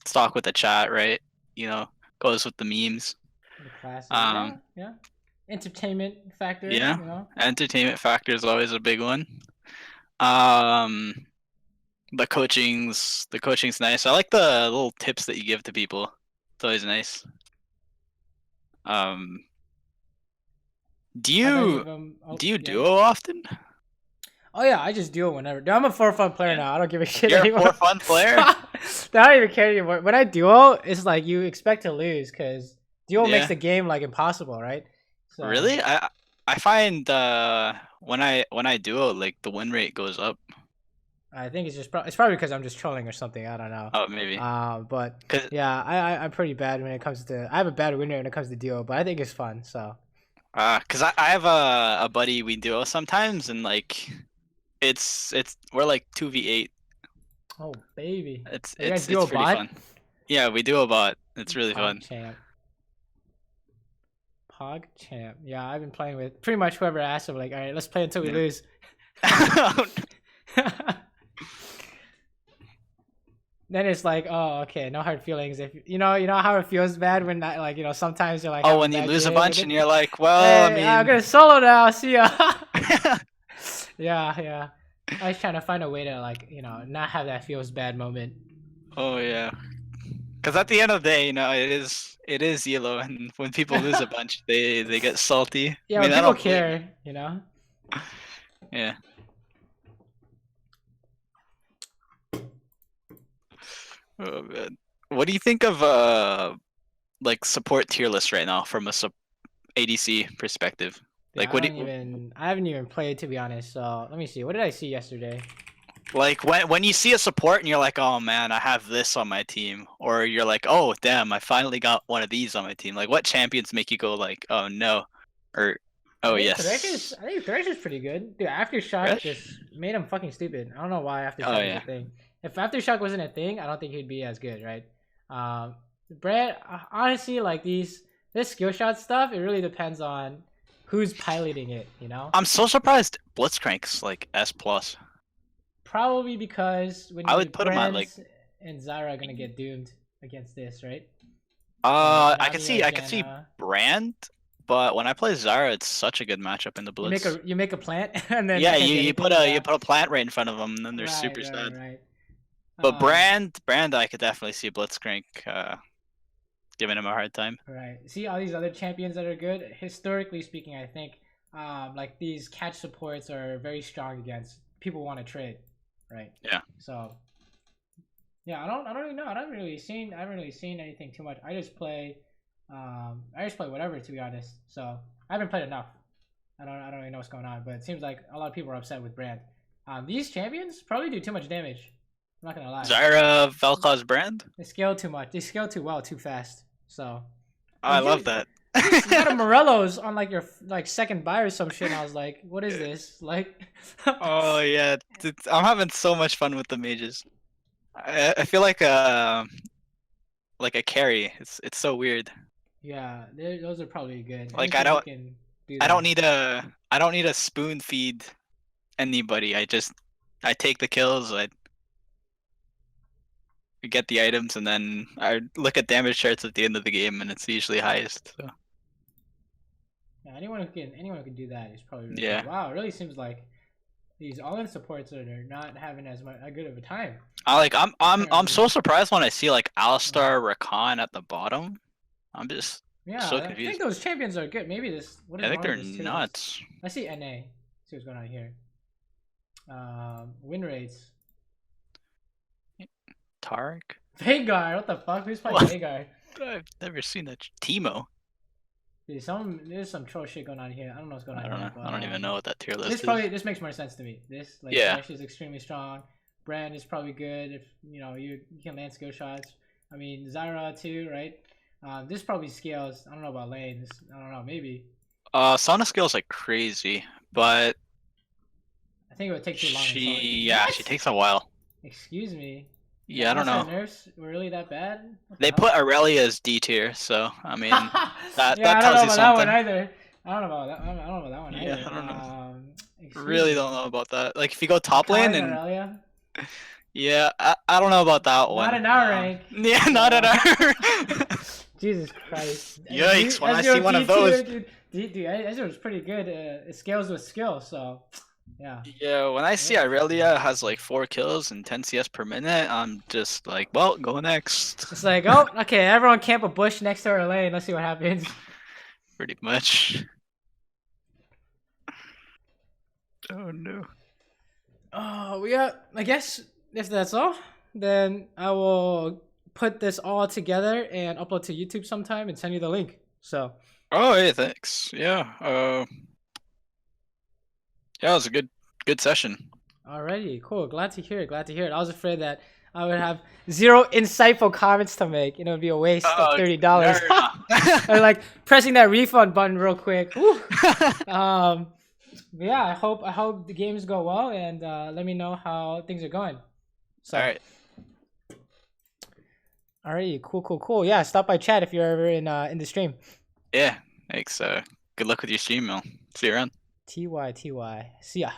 Talk with the chat, right? Goes with the memes. The classic. Yeah. Entertainment factor. Yeah. Entertainment factor is always a big one. The coaching's nice. I like the little tips that you give to people. It's always nice. Do you duo often? Oh yeah, I just duo whenever. I'm a for fun player now. I don't give a shit You're anymore. You're a for fun player? I don't even care anymore. When I duo, it's like you expect to lose because duo makes the game like impossible, right? So, really? I find when I duo, like the win rate goes up. I think it's probably because I'm just trolling or something. I don't know. Oh, maybe. But yeah, I'm pretty bad when it comes to. I have a bad win rate when it comes to duo, but I think it's fun. So. Cause I have a buddy we duo sometimes, and like, we're like 2v8. Oh baby. It's pretty fun. Yeah, we do a bot. It's really fun. Pog champ. Yeah, I've been playing with pretty much whoever asked him. Like, all right, let's play until we lose. then it's like, oh, okay, no hard feelings. If you know how it feels bad when that, like, sometimes you're like, Oh, having when you bad lose a game, bunch and and then, you're like, well, I hey, I'm mean, gonna solo now. See ya. Yeah. I was trying to find a way to, like, not have that feels bad moment. oh yeah. Because at the end of the day, it is yellow, and when people lose a bunch, they get salty. Yeah, I when mean, I people don't blame them. care. Yeah. Oh man. What do you think of like support tier list right now from a ADC perspective? Yeah, Like what do I haven't even played, to be honest. So let me see. What did I see yesterday? like when you see a support and you're like, oh man, I have this on my team, or you're like, oh damn, I finally got one of these on my team. Like what champions make you go like, oh no, or oh yes, I think Thresh is pretty good. Dude, Aftershock Fresh? just made him fucking stupid. I don't know why Oh Aftershock is a yeah, thing. If Aftershock wasn't a thing, I don't think he'd be as good, right? Brad, honestly, like this skill shot stuff, it really depends on who's piloting it. I'm so surprised Blitzcrank's like S+. Probably because when I you would put him at like and Zyra are gonna get doomed against this, right? I could Nami see or I could see Janna. Brand, but when I play Zara, it's such a good matchup in the Blitz. You make a plant and then Yeah, can't do you anything. put Yeah. a plant right in front of them, and then they're Right, super right, sad. right. But Brand, I could definitely see Blitzcrank giving him a hard time. Right. See all these other champions that are good. Historically speaking, I think like these catch supports are very strong against people want to trade, right? Yeah. So yeah, I don't really know. I haven't really seen anything too much. I just play whatever, to be honest. So I haven't played enough. I don't really know what's going on, but it seems like a lot of people are upset with Brand. These champions probably do too much damage. I'm not gonna lie. Zyra, Vel'Koz, Brand. They scale too much. They scale too well, too fast. So Oh, I love that. you got a Morello's on like your second buy or some shit. And I was like, what is this? Like, Oh yeah, I'm having so much fun with the mages. I feel like a carry. It's so weird. yeah, those are probably good. Like Anything you can do I there. don't need a spoon feed anybody. I take the kills. I get the items, and then I look at damage charts at the end of the game, and it's usually highest. So. Yeah, anyone who can do that is probably really Yeah. good. Wow, it really seems like these all-in supports are not having as good of a time. I'm so surprised when I see like Alistar, Rakan at the bottom. I'm just Yeah, so I confused. think those champions are good. Maybe this. What is I think wrong they're with this tier list? nuts. Let's see NA. See what's going on here. Win rates. Tarek? Vhagar, what the fuck? Who's playing What? Vhagar? I've never seen that. Teemo. Dude, there's some troll shit going on here. I don't know what's going on. I don't know. Here, but, I don't even know what that tier list this is. this makes more sense to me. This Yeah. Thresh is extremely strong. Brand is probably good if you can land skill shots. I mean Zyra too, right? This probably scales. I don't know about lane. I don't know. Maybe. Sana scales like crazy, but I think it would take too long. she What? takes a while. Excuse me. Yeah, I don't know. Nerfs were really that bad? They put Aurelia as D tier, so I mean that yeah, tells you I don't know about something. that one either. I don't know about that. I don't know about that one Yeah, either. I don't know. Excuse Really me. don't know about that. Like if you go top lane and Aurelia? yeah, I don't know about that one. Not in our rank. Yeah, not in our. Jesus Christ. Yikes! When I see one of those. Dude, Ezreal was pretty good. It scales with skill, so yeah. Yeah, when I see Aurelia has like 4 kills and 10 CS per minute, I'm just like, well, go next. It's like, oh, okay, everyone camp a bush next to our lane. Let's see what happens. Pretty much. Oh no. Oh, yeah. I guess if that's all, then I will put this all together and upload to YouTube sometime and send you the link. So. Oh, hey, thanks. Yeah. Yeah, it was a good session. Alrighty, cool. Glad to hear it. I was afraid that I would have 0 insightful comments to make. It would be a waste of $30. Or like pressing that refund button real quick. Yeah, I hope the games go well, and let me know how things are going. So. All right. Alrighty, cool. Yeah, stop by chat if you're ever in the stream. Yeah, thanks. Good luck with your stream, Mel. See you around. TY. See ya.